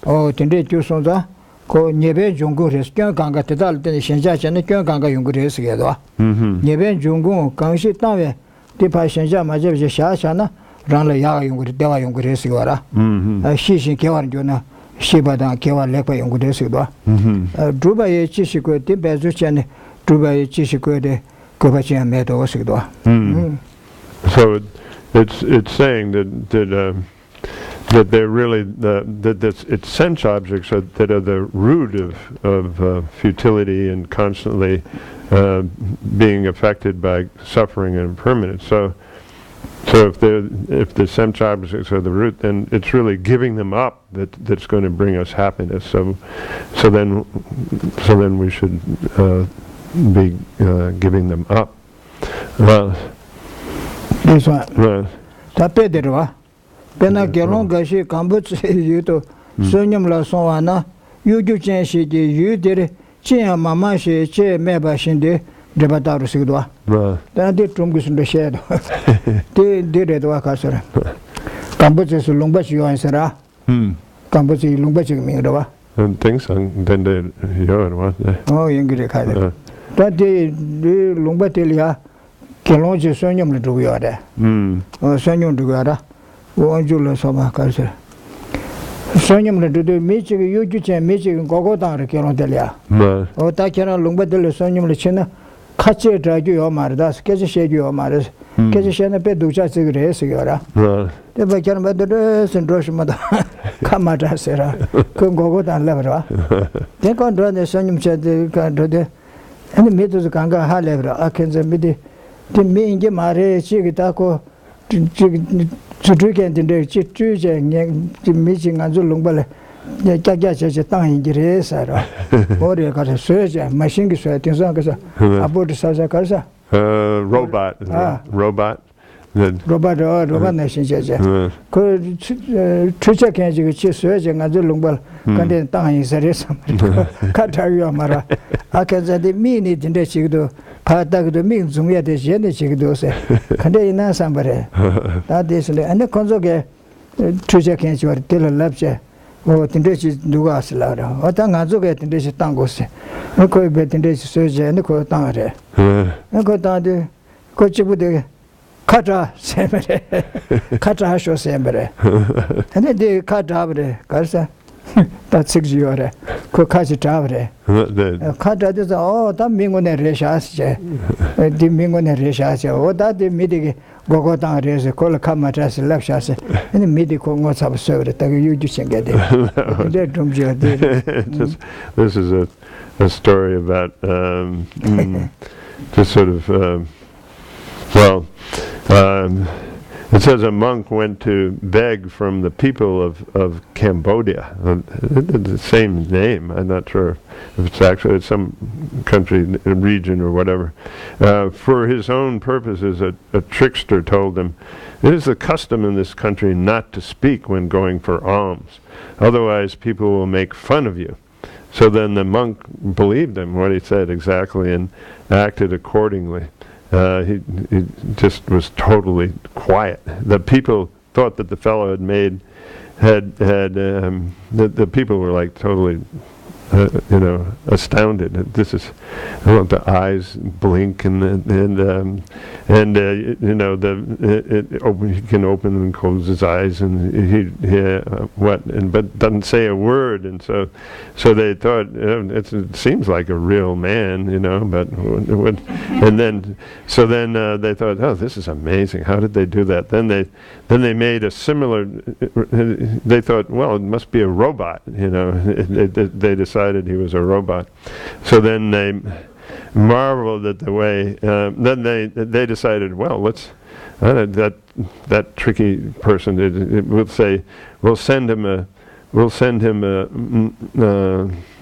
o tinde chusonza ko nyebe jungu res kön kanga tedal den shenja chane kön kanga yungu res gedo nyebe jungu kangshi tawe tipa shenja maje je sha chana rangla ya yungu dewa yungu res gora shishin kewar jona Shibada Kewa Lepa Yungudesuba. Druba ye Chishiko, the Bezuchan, Druba ye Chishiko, the Kovachian Meadow Sigua. So it's saying that they're really it's sense objects that are the root of futility and constantly being affected by suffering and impermanence. So if the sense objects are the root, then it's really giving them up that's going to bring us happiness. So then we should be giving them up. Well, this one. Right. Tapederwa. Pena Gelon Geshe Kambutsu Yuto, Sonyum La Soana, Yuju Chen Shiji, Yu did Chia Mama She, Che Meba Shinde, Debataru Sigua. Then I did Trungus in the shed. They did it, Wakasara. Kambutsu Lumbachi answera. Kambutsu Lumbachi Mingrava. And things, and then they hear what? Oh, Yingri Kada. That day, the Lumbatelia, Kelonji Sonyum to Yada. Or Sonyum to Yada. Anjula Sama Casa. Sonyum to do Michi, Yuji and Michi, Gogo down to Kelontelia. Or Takana Lumbatel Sonyum Lichina, Kachi Dragi or Mardas, Keshe or Maras, Keshe Peducha Cigarettes, Sigara. The Bakan Madas and Roshmada Kamata Sera, Kungo down Levera. They can't run the Sonyum said they can't do the and the meters of Kanga Halevra, Akens and Midi, the Mingi Mare, Chigitako. To drink and the church and meeting and Zulungbale, the Jagaja Tang Giresa, or they got a surgeon, machine sweating Zangaza, about the Sazakarza. Robot. Robot or Robot Nation Judge. Could Tricha can you surgeon and Zulungbal, contain Tang is a reason. Katario Mara. I can say the meaning in the Chigdo. Patak the means to me at the genetic dose. Contain somebody. That is, and the consoge Tricha can you tell a lecture or Tindrich Dugas louder. Or Tangazo get in this tangos. No could bet in this surgery and the court tangare. No go down the coach with the Kata Semere. Kata Hasho Semere. And then they cut out the Garza. That's 6 years. Could catch it out there. Cut out is all that Mingon and Reshas, the Mingon and Reshas, or that the meeting go down there, the call Kamatas, Lepshas, and the meeting was absurd that you just get it. This is a story about just sort of, it says a monk went to beg from the people of Cambodia. The same name. I'm not sure if it's actually some country, region, or whatever. For his own purposes, a trickster told him, "It is the custom in this country not to speak when going for alms. Otherwise, people will make fun of you." So then the monk believed him, what he said exactly, and acted accordingly. He just was totally quiet. The people thought that the fellow had made, the people were like totally, astounded. This is, the eyes blink and he can open and close his eyes and but doesn't say a word, and so they thought it seems like a real man, but and then they thought, oh, this is amazing. How did they do that? Then they made a similar. They thought, well, it must be a robot. They decided he was a robot. So then they marveled at the way. Then they decided, well, let's that tricky person.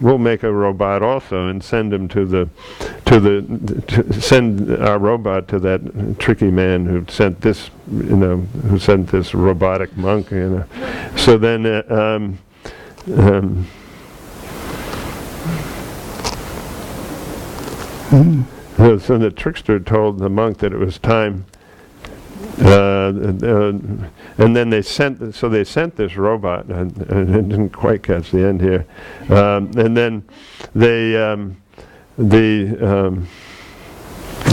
We'll make a robot also and send him send our robot to that tricky man who sent this, who sent this robotic monk. So then. So the trickster told the monk that it was time, and then they sent this robot, and I didn't quite catch the end here, and then they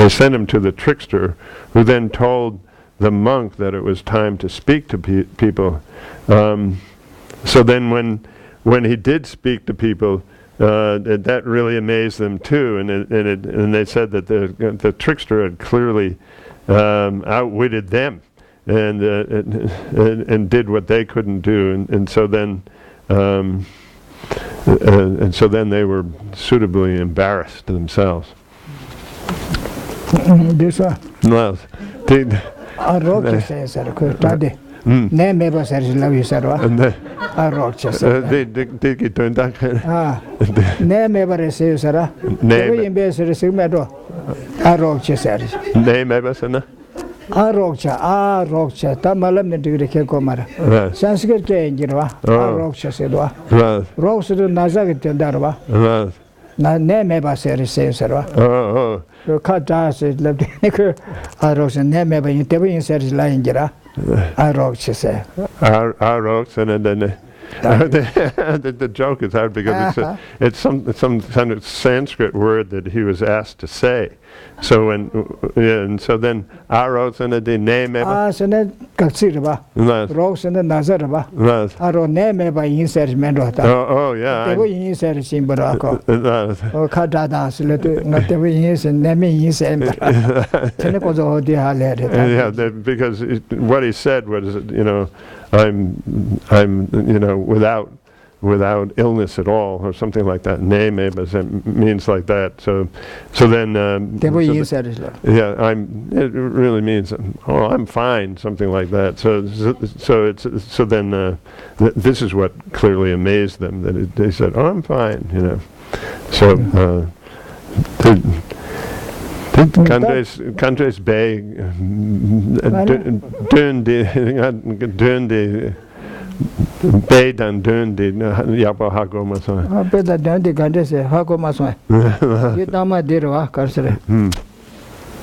sent him to the trickster, who then told the monk that it was time to speak to people. So then when he did speak to people, that really amazed them too, and they said that the trickster had clearly outwitted them, and did what they couldn't do, and so then they were suitably embarrassed themselves. This one. No, I wrote this as a study. Name ever says love you, sir. I wrote just. They get doing that. Name ever says, sir. Name. I wrote just. Name ever, sir. Arokcha, Tamalam degree Komara. Sanskrit Jirva, Arokcha Sedwa. Rose to Nazak Darva. Nemeba series serva. Kata said, left Arox and Nemeba in Tebin says Langira. Arokcha say. Arox and then. The joke is hard because it's some kind of Sanskrit word that he was asked to say. So and so then Aros and the name so then Katsirba, Rose and the Nazaraba, Aro name by insert Mendota. Oh yeah. They were insert in Barako. Or Kadadas, not the way is and Nemi is and yeah, because what he said was, I'm without illness at all, or something like that. Name means like that. So then. It really means, I'm fine, something like that. So then this is what clearly amazed them, that they said, I'm fine, So Countries Bay Bedan Dundi Yapa Hagomason. Bedan Dundi Gandes Hagomason. Yitama Dirwa Karsere.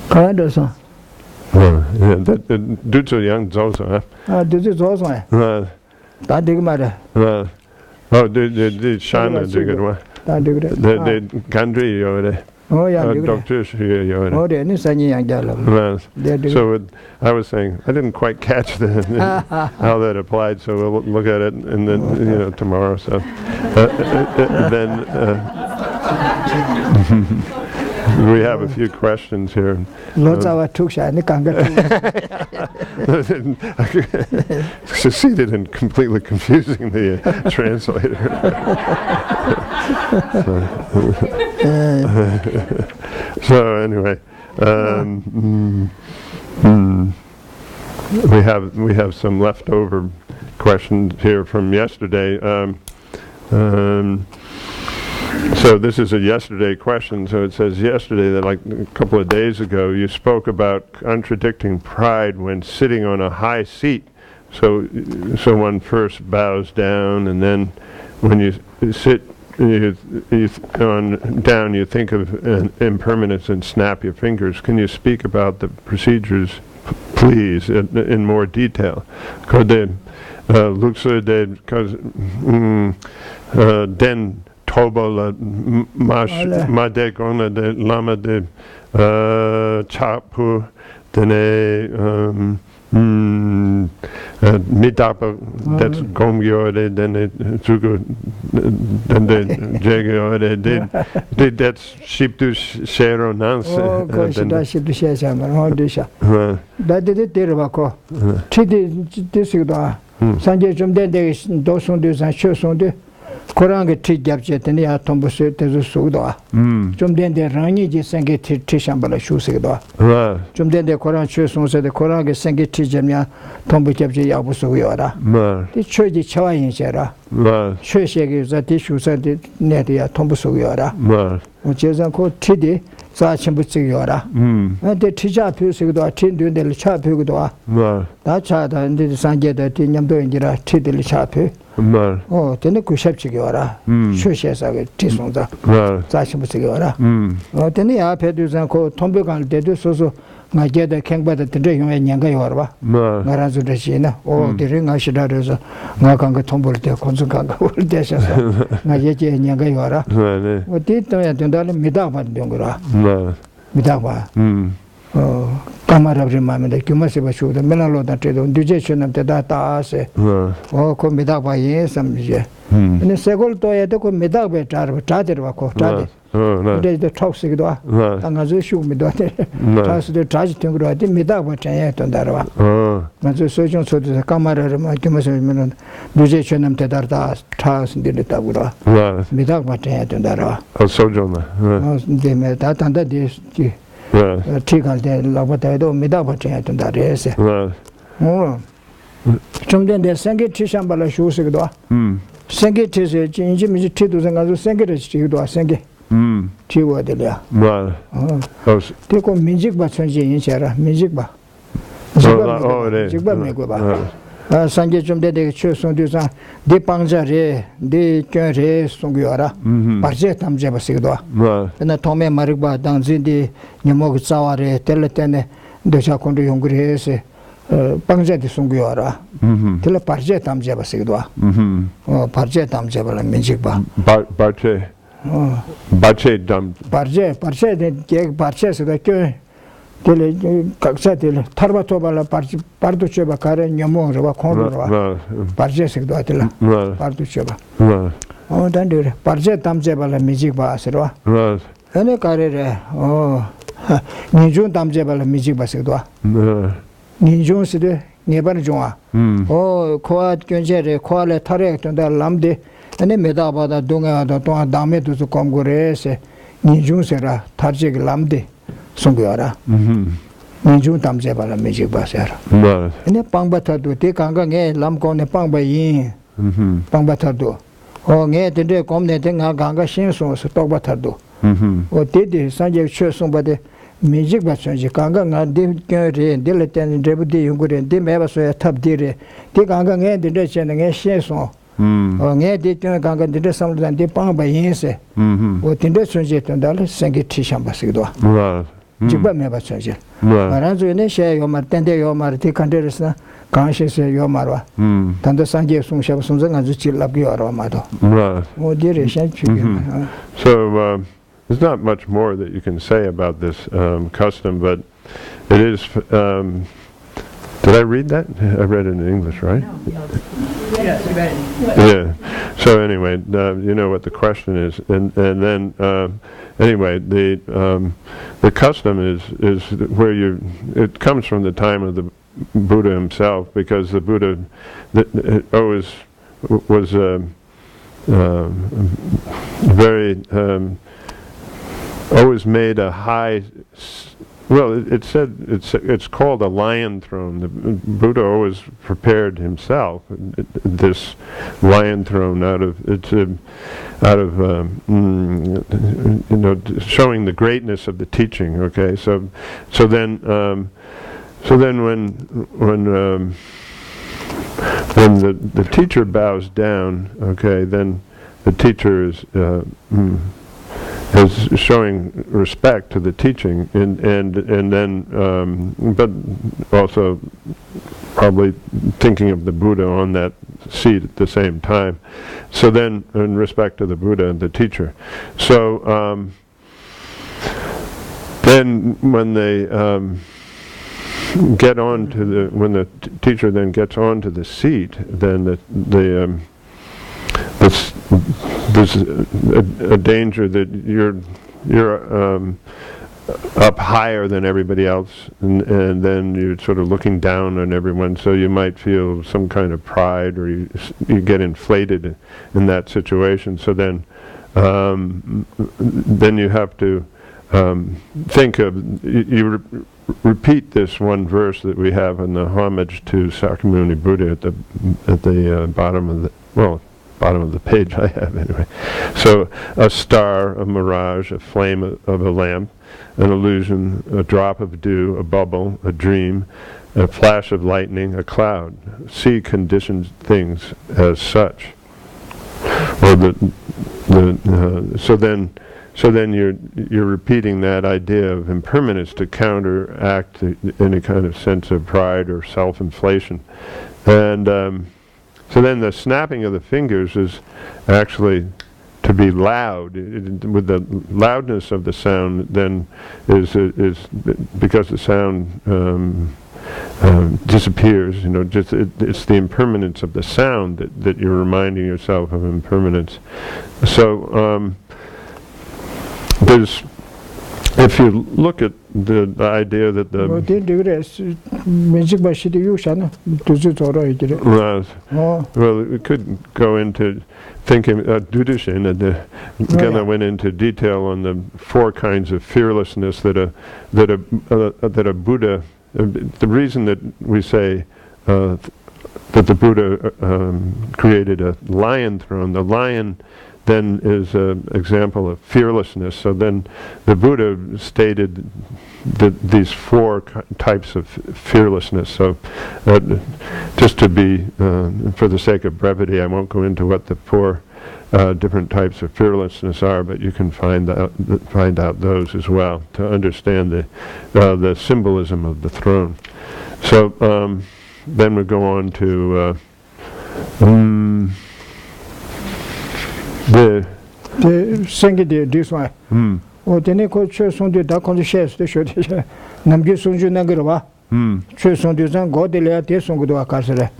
Kandoson. That Dutu young Zosa. Dutu Zosa. That digmada. Oh, the Shana Digger. The country over there. Oh, yeah, doctors here. Oh, they are So I was saying, I didn't quite catch how that applied, so we'll look at it and then, tomorrow. So then we have a few questions here. Lots of our tuksha, succeeded in completely confusing the translator. So anyway, we have some leftover questions here from yesterday. So this is a yesterday question. So it says yesterday that, like a couple of days ago, you spoke about contradicting pride when sitting on a high seat. So one first bows down, and then when you sit down, you think of impermanence and snap your fingers. Can you speak about the procedures, please, in more detail? Den Tobola Madegona de Lama de Chapu Dene Midapa, that's Gomgyore, then it Zugo, then the Jagore did that's sheep to share nance. Oh, sheep to share some, that did it, Dervako. Chidi Disida, Sanjay Jumde, Dosun de Sancho de Koranga Tijabjet and the Tombus to the Suda. Jumden de Rani Sangi Tishambala Shusida. Jumden de Koran Chuson said the Koranga Sangi Tijamia Tombujabji Abusuyora. The church Chawai in Jera. Church is that issue said Netia Tombusuyora. Which is a called Tidi. Sachambusuyora. And the Tija Pusigua, Tindu del Chapugoa. That child and the Sanja that Yamdo in Jira Tidil Chapu. Oh, then the Kushapchigora. Shushes of it, Tisonza. Sachambusuyora. Oh, then the Apedus and called Tombugan, they do so. I get the king by the Tadrium and Yangayorba. Marazu de China, or the ring I should have a Nakanga Tombol de Consukanga, Desha, Nayeji and Yangayora. What did Midava Dungura? Midava. Camera remind that you must have shoot the Melalo that you don't digestion of the data. Oh, come Midava, yes, some year. And the second toy, I took Midava, Tadir, there's the toxic door, and as you shoot me, the tragic thing, I didn't meet up with Chayat on Darva. But the surgeon so the camera, my Kimasan, musician and Tedartas, Tars and did it up with her. Meet up with Chayat on Darva. Oh, sojourn. They met that under this. Tickle, they love what I do, meet up with Chayat on that. Yes. Oh, some then they sang it to Shambala shoes. Sang it is a change, Titus and other sang it to sang it. Chiwa delia. Take on music, but music ba. Oh, it is. Jigba me go ba. Sanje chumde de chu song du sa de pangja re de kyo re song yo ra. Parje tamje ba sigdo. Na tome marigba dangzi de nyamo gsawa re teletene de cha kondu yongre se pangja de song yo ra. Tele parje tamje ba sigdo. Parje tamje ba la menjigba. Parje. Parje dam. Parje de ke parje se da kyo tele kaksa tele tarba tobala pardo cheba kare nyamo ro khon ro parje se do atela pardo cheba dan de parje tamje bala music ba asro ene kare re ninjun tamje bala music ba se do ninjun se de nebar joa khoa kyonje re khoa le thare tonda lamde ene meda bada dunga da to dame tu kom gore se ninjun se ra tharje lamde 송교라 민주 담제 발라 매직 바세라 네 빵바타도 데 강강에 람고네 빵바이 빵바타도 네 데데 곰네 데가 강가 신소서 똑바타도 데데 산제 최송바데 매직 바천지 강강가 데케레 딜레텐 데부디 용고레 데 매바소야 탑디레 데 강강에 데데 챤네 신소 네 데케 강가 데데 삼르단 데 빵바이세 데데 챤제 ton달 생게 티샴바시도 Jibba me bachaje. Maranzo ne she yo martende yo marti kanderesna kanshe se yo marwa. Tanda sanje sung shab sung zanga zu chilab yo arwa mado. Mo dire shan chige. So there's not much more that you can say about this custom, but it is did I read that? I read it in English, right? No. Yes, you read it. Yeah. So anyway, you know what the question is, and then anyway, the custom is where it comes from the time of the Buddha himself, because the Buddha always was very always made a high. Well, it said it's called a lion throne. The Buddha always prepared himself this lion throne out of showing the greatness of the teaching. Okay, so then when the teacher bows down, okay, then the teacher is showing respect to the teaching, and then but also probably thinking of the Buddha on that seat at the same time. So then, in respect to the Buddha and the teacher. So then, when they get on to when the teacher then gets onto the seat, then there's a danger that you're up higher than everybody else, and then you're sort of looking down on everyone, so you might feel some kind of pride, or you get inflated in that situation. So then you have to think of, you repeat this one verse that we have in the homage to Sakyamuni Buddha at the bottom of the page I have anyway. So a star, a mirage, a flame of a lamp, an illusion, a drop of dew, a bubble, a dream, a flash of lightning, a cloud. See conditioned things as such. Or so then you're repeating that idea of impermanence to counteract any kind of sense of pride or self-inflation. And so then the snapping of the fingers is actually to be loud. With the loudness of the sound, then is because the sound disappears. It's the impermanence of the sound that you're reminding yourself of impermanence. So there's. If you look at the idea that well, we could go into thinking Dudishin, and Gena went into detail on the four kinds of fearlessness that a Buddha. The reason that we say that the Buddha created a lion throne, the lion then is an example of fearlessness. So then the Buddha stated these four types of fearlessness. So just to be, for the sake of brevity, I won't go into what the four different types of fearlessness are, but you can find out those as well to understand the symbolism of the throne. So then we go on to the sing this one. Oh, then ko chö song de da kon de shes de shö de nam ge song ju na ge ba. Chö song de zang go de le de song do ka se le.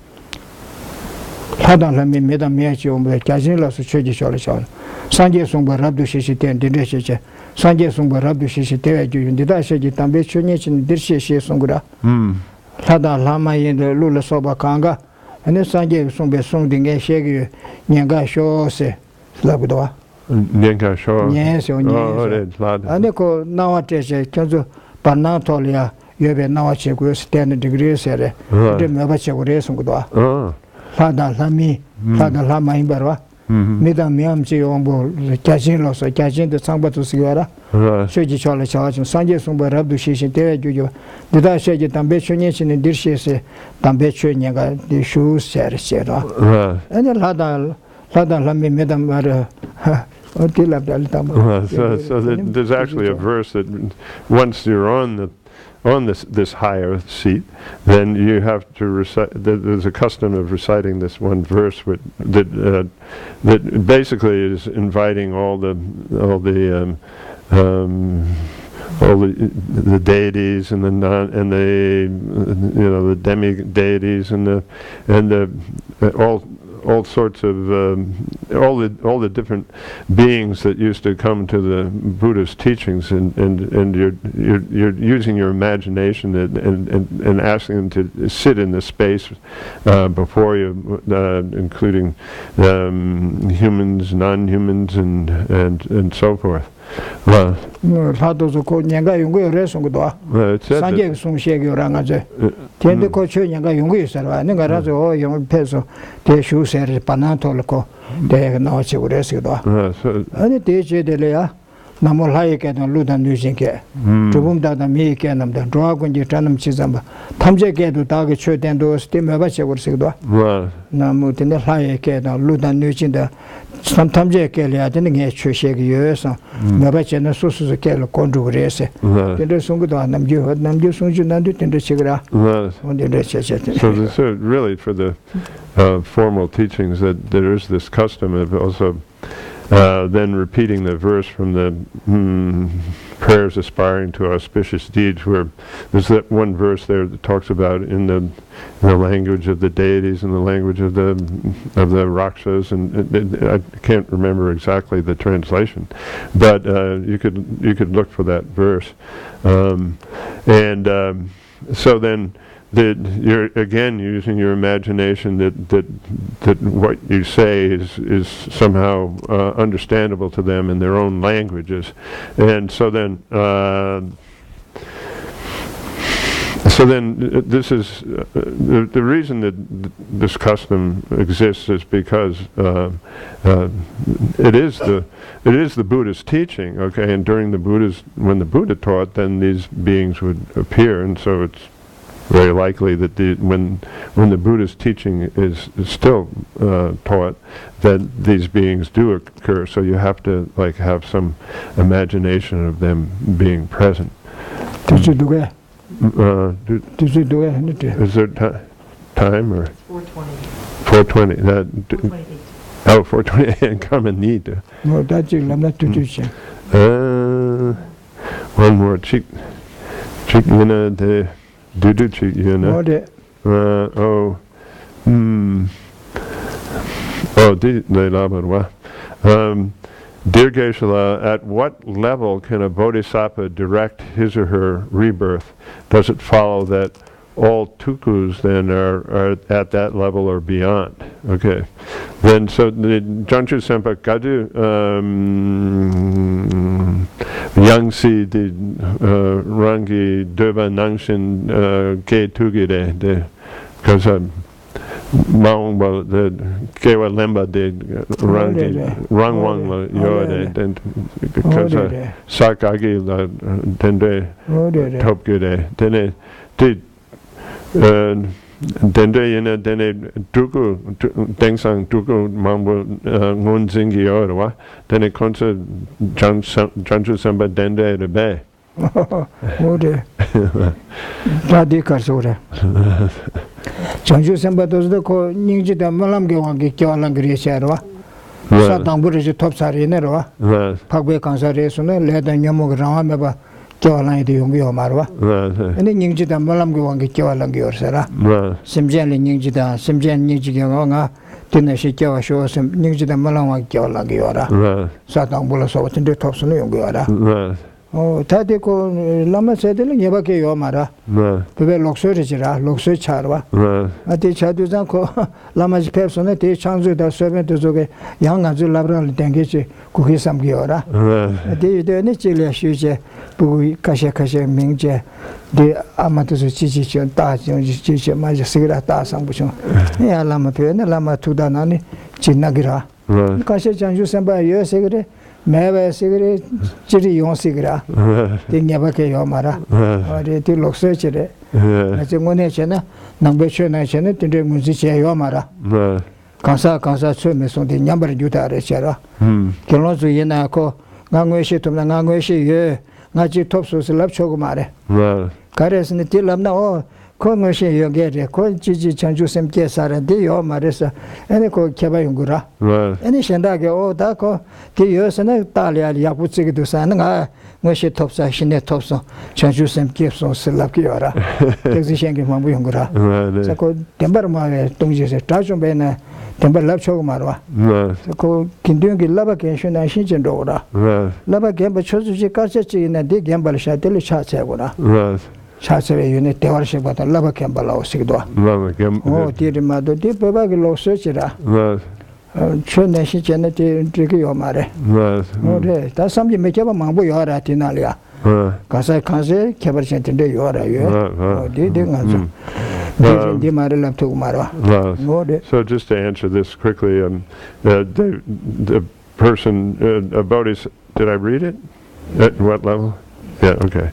La dan la me da me chi om de ka jin la su chö ji sho le sho. Sang ge song ba rab du shi shi ten de de she che. Sang ge song ba rab du shi shi te ju yun de da she ji tam be chö ni chin de she she song da. La dan la ma yin de lu le so ba kang ga. Ane sang ge song be song de ge she ge nyang ga sho se. La bu do. Nyenka Shor. Yes, ane ko nawa teche kyanzo parna tolia yobe nawa che kuyo 10 degrees ere de meba che kure sungudwa lada lami lada lama imbarwa mida miyam che yombo kyajin loso kyajin de sangba tu sigwara shoji chola chawachim sanje sungba rabdu shishin tewe jujo dida shoji tambe chonye chini dirshe se tambe chonye ga di shu sere sera ane lada lami mida mara So there's actually a verse that once you're on this higher seat, then you have to recite. There's a custom of reciting this one verse that basically is inviting all the deities and the demi deities and all sorts of all the different beings that used to come to the Buddha's teachings, and you're using your imagination and asking them to sit in the space before you, including humans, non-humans, and so forth. It said Namolai can Ludan using care. Trubum da me can the dragon you tanum chisamba. Tamje get to target shirt and do steam a bacha or sigma. Namut in the high can Ludan using the sometimes a kelly I didn't get to shake years. Mabacha and the sources of kelly condu race. The Sunguda Nam you had Nam you soon you not do in the cigar. So this is really for the formal teachings that there is this custom of also then repeating the verse from the prayers aspiring to auspicious deeds, where there's that one verse there that talks about in the language of the deities and the language of the rakshas, and I can't remember exactly the translation, but you could look for that verse, so then. You're again using your imagination that what you say is somehow understandable to them in their own languages, and so then this is the reason that this custom exists is because it is the Buddha's teaching, okay, and when the Buddha taught, then these beings would appear, and so it's very likely that when the Buddha's teaching is still taught, that these beings do occur. So you have to have some imagination of them being present. Is there time or? 4:20. 4:20. 4:28. Oh, 4:20 and come and need. No, that's it. I'm not too one more cheek. Duduchi, you know. Dear Geshe, at what level can a bodhisattva direct his or her rebirth? Does it follow that all tukus then are at that level or beyond? Okay. Then so the Janchu Sempa Kadu Yangsi the Rangi Deva Nangshin Ke Tugide because Maung ba the kewa lemba de rang wang la yo de because sakagi la dende Thabkhe de dene did dende yena dene duku dengsang duku mambo ngun zingi yo wa dene konsa janju samba dende de be ode dadi karsore janju samba dozda ko ningji da malam ge wangi kyalang gri sharwa sa tangbure ji top sari ne ro phagbe kansare sune le da nyamo rawa me ba kyalang de yong yo marwa ene ningji da malam ge wangi kyalang ge orsara simjen le ningji da simjen ningji ge nga tene shi kyawa sho sim ningji da malam wangi kyalang ge ora sa tangbule so tinde top sune yong ge ora 다들 그 라마 세들은 예밖에 요 말아. 그게 록소리지라 록소 차르와. 아디 차두장 그 라마지 페르소네 대 창조다 서벤트 속에 양아주 라브랄 땡게지 그게 삼기어라. 아디 되네 질려 쉬제 부 카셰 명제 대 아마도서 지지전 다정 지지 맞아 쓰기라 다 상부죠. 야 라마 페네 라마 투다나니 진나기라. 카셰 장주 선바 여세 그래. 매베 시그레 지리 용시그라 띵야바케 요마라 어디 딜록서치레 아제 모네체나 남베셔나체나 띵데 문지체 요마라 강사 처음에서데 냠바르 주다레체라 결론주 예나코 강외시 톰나 강외시 예 나지 톱소스 랍초고 말해 가레스니 딜람나 kongoshi yogere ko jiji chanju semke sarande yo maresa ene ko keba yungura ene shendage o da ko ti yosana talia yaputsigi dusana nga ngoshi topsa shine topso chanju semke so slapki yora tegzi shenge mambu yungura sa ko tembar ma tongji se tajum bena tembar lapcho marwa ko kindyungi laba kenshu na shinjen dora laba gemba chozuji karchachi na de gembal shateli chachegura 차세에 유네 대화식 받아 라바 캠발라 오시기도 라바 캠 디르마도 디바바기 로서치라 촌내시 전에 되게 요 말에 네 다 삼지 메케바 망보 요라 디날이야 가사 칸세 케버센데 요라요 디딩아죠 디 말을 납두고 말아 So just to answer this quickly, the person about his, did I read it? At what level? Yeah, okay.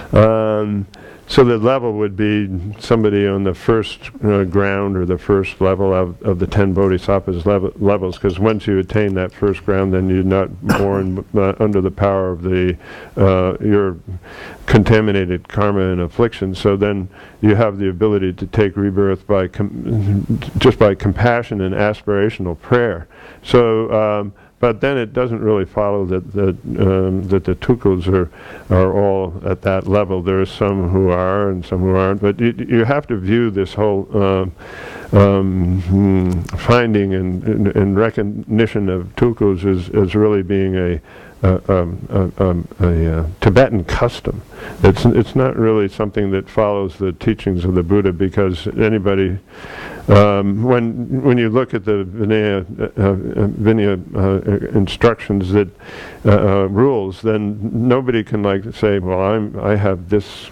So the level would be somebody on the first ground or the first level of the 10 bodhisattvas levels, because once you attain that first ground, then you're not born under the power of your contaminated karma and affliction. So then you have the ability to take rebirth just by compassion and aspirational prayer. So but then it doesn't really follow that the tukuls are all at that level. There are some who are and some who aren't. But you have to view this whole finding and recognition of tukuls as really being a Tibetan custom. It's not really something that follows the teachings of the Buddha, because anybody, when you look at the Vinaya instructions that rules, then nobody can say, well, I have this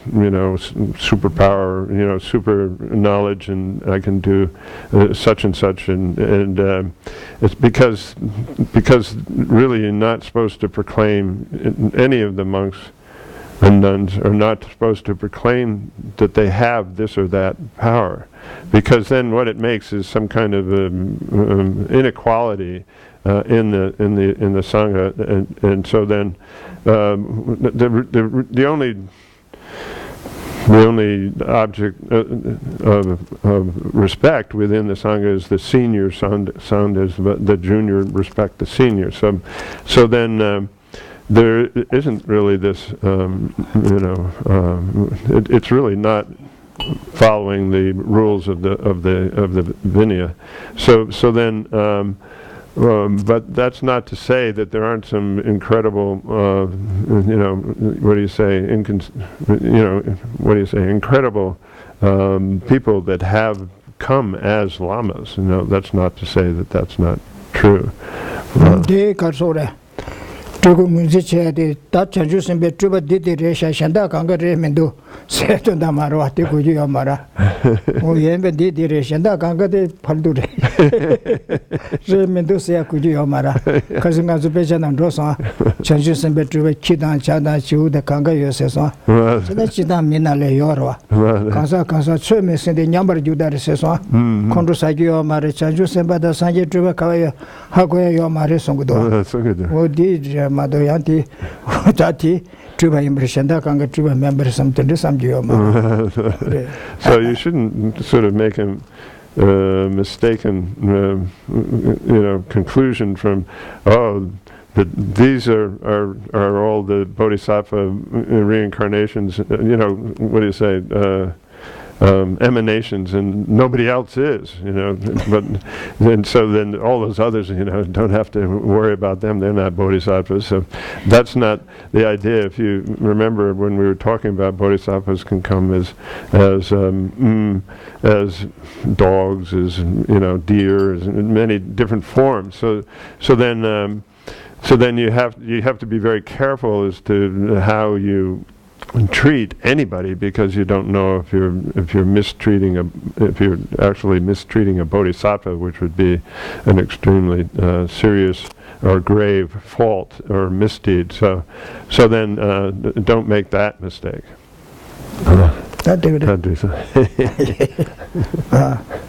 superpower, super knowledge, and I can do such and such, and it's because really you're not supposed to proclaim, any of the monks and nuns are not supposed to proclaim that they have this or that power, because then what it makes is some kind of inequality in the sangha, and so then the only object of respect within the sangha is the senior sound as the junior respect the senior. So then there isn't really this, it's really not following the rules of the Vinaya. So then, but that's not to say that there aren't some incredible, incredible people that have come as lamas. That's not to say that that's not true. 조금 문제체에 다 전주선배 주바 디디레 샤샨다 강가레 men도 세ton다 말어 왔대 고지요 말아 오 예배 디디레 샤한다 강가데 팔두레 레멘도 세야 고지요 말아 가슴가 주배잖아 로서 전주선배 주바 키단 자다 지우다 강가 요새서 진짜 지다 미나래 요러 가서 처음에 선데 냠버 주다를 세서 콘도사기요 말에 전주선배다 산제 주바 가요 하고요 요 말에 송고도 어디 마도янti 자티 주바 임프레션다 강가 주바 멤버 something sam지요 마 So you shouldn't sort of make a mistaken conclusion from that these are all the bodhisattva reincarnations, what do you say, emanations, and nobody else is, but then all those others, don't have to worry about them. They're not bodhisattvas. So that's not the idea. If you remember when we were talking about bodhisattvas can come as dogs, as deer, as in many different forms. So then you have to be very careful as to how you treat anybody, because you don't know if you're actually mistreating a bodhisattva, which would be an extremely serious or grave fault or misdeed. So then don't make that mistake. That do it.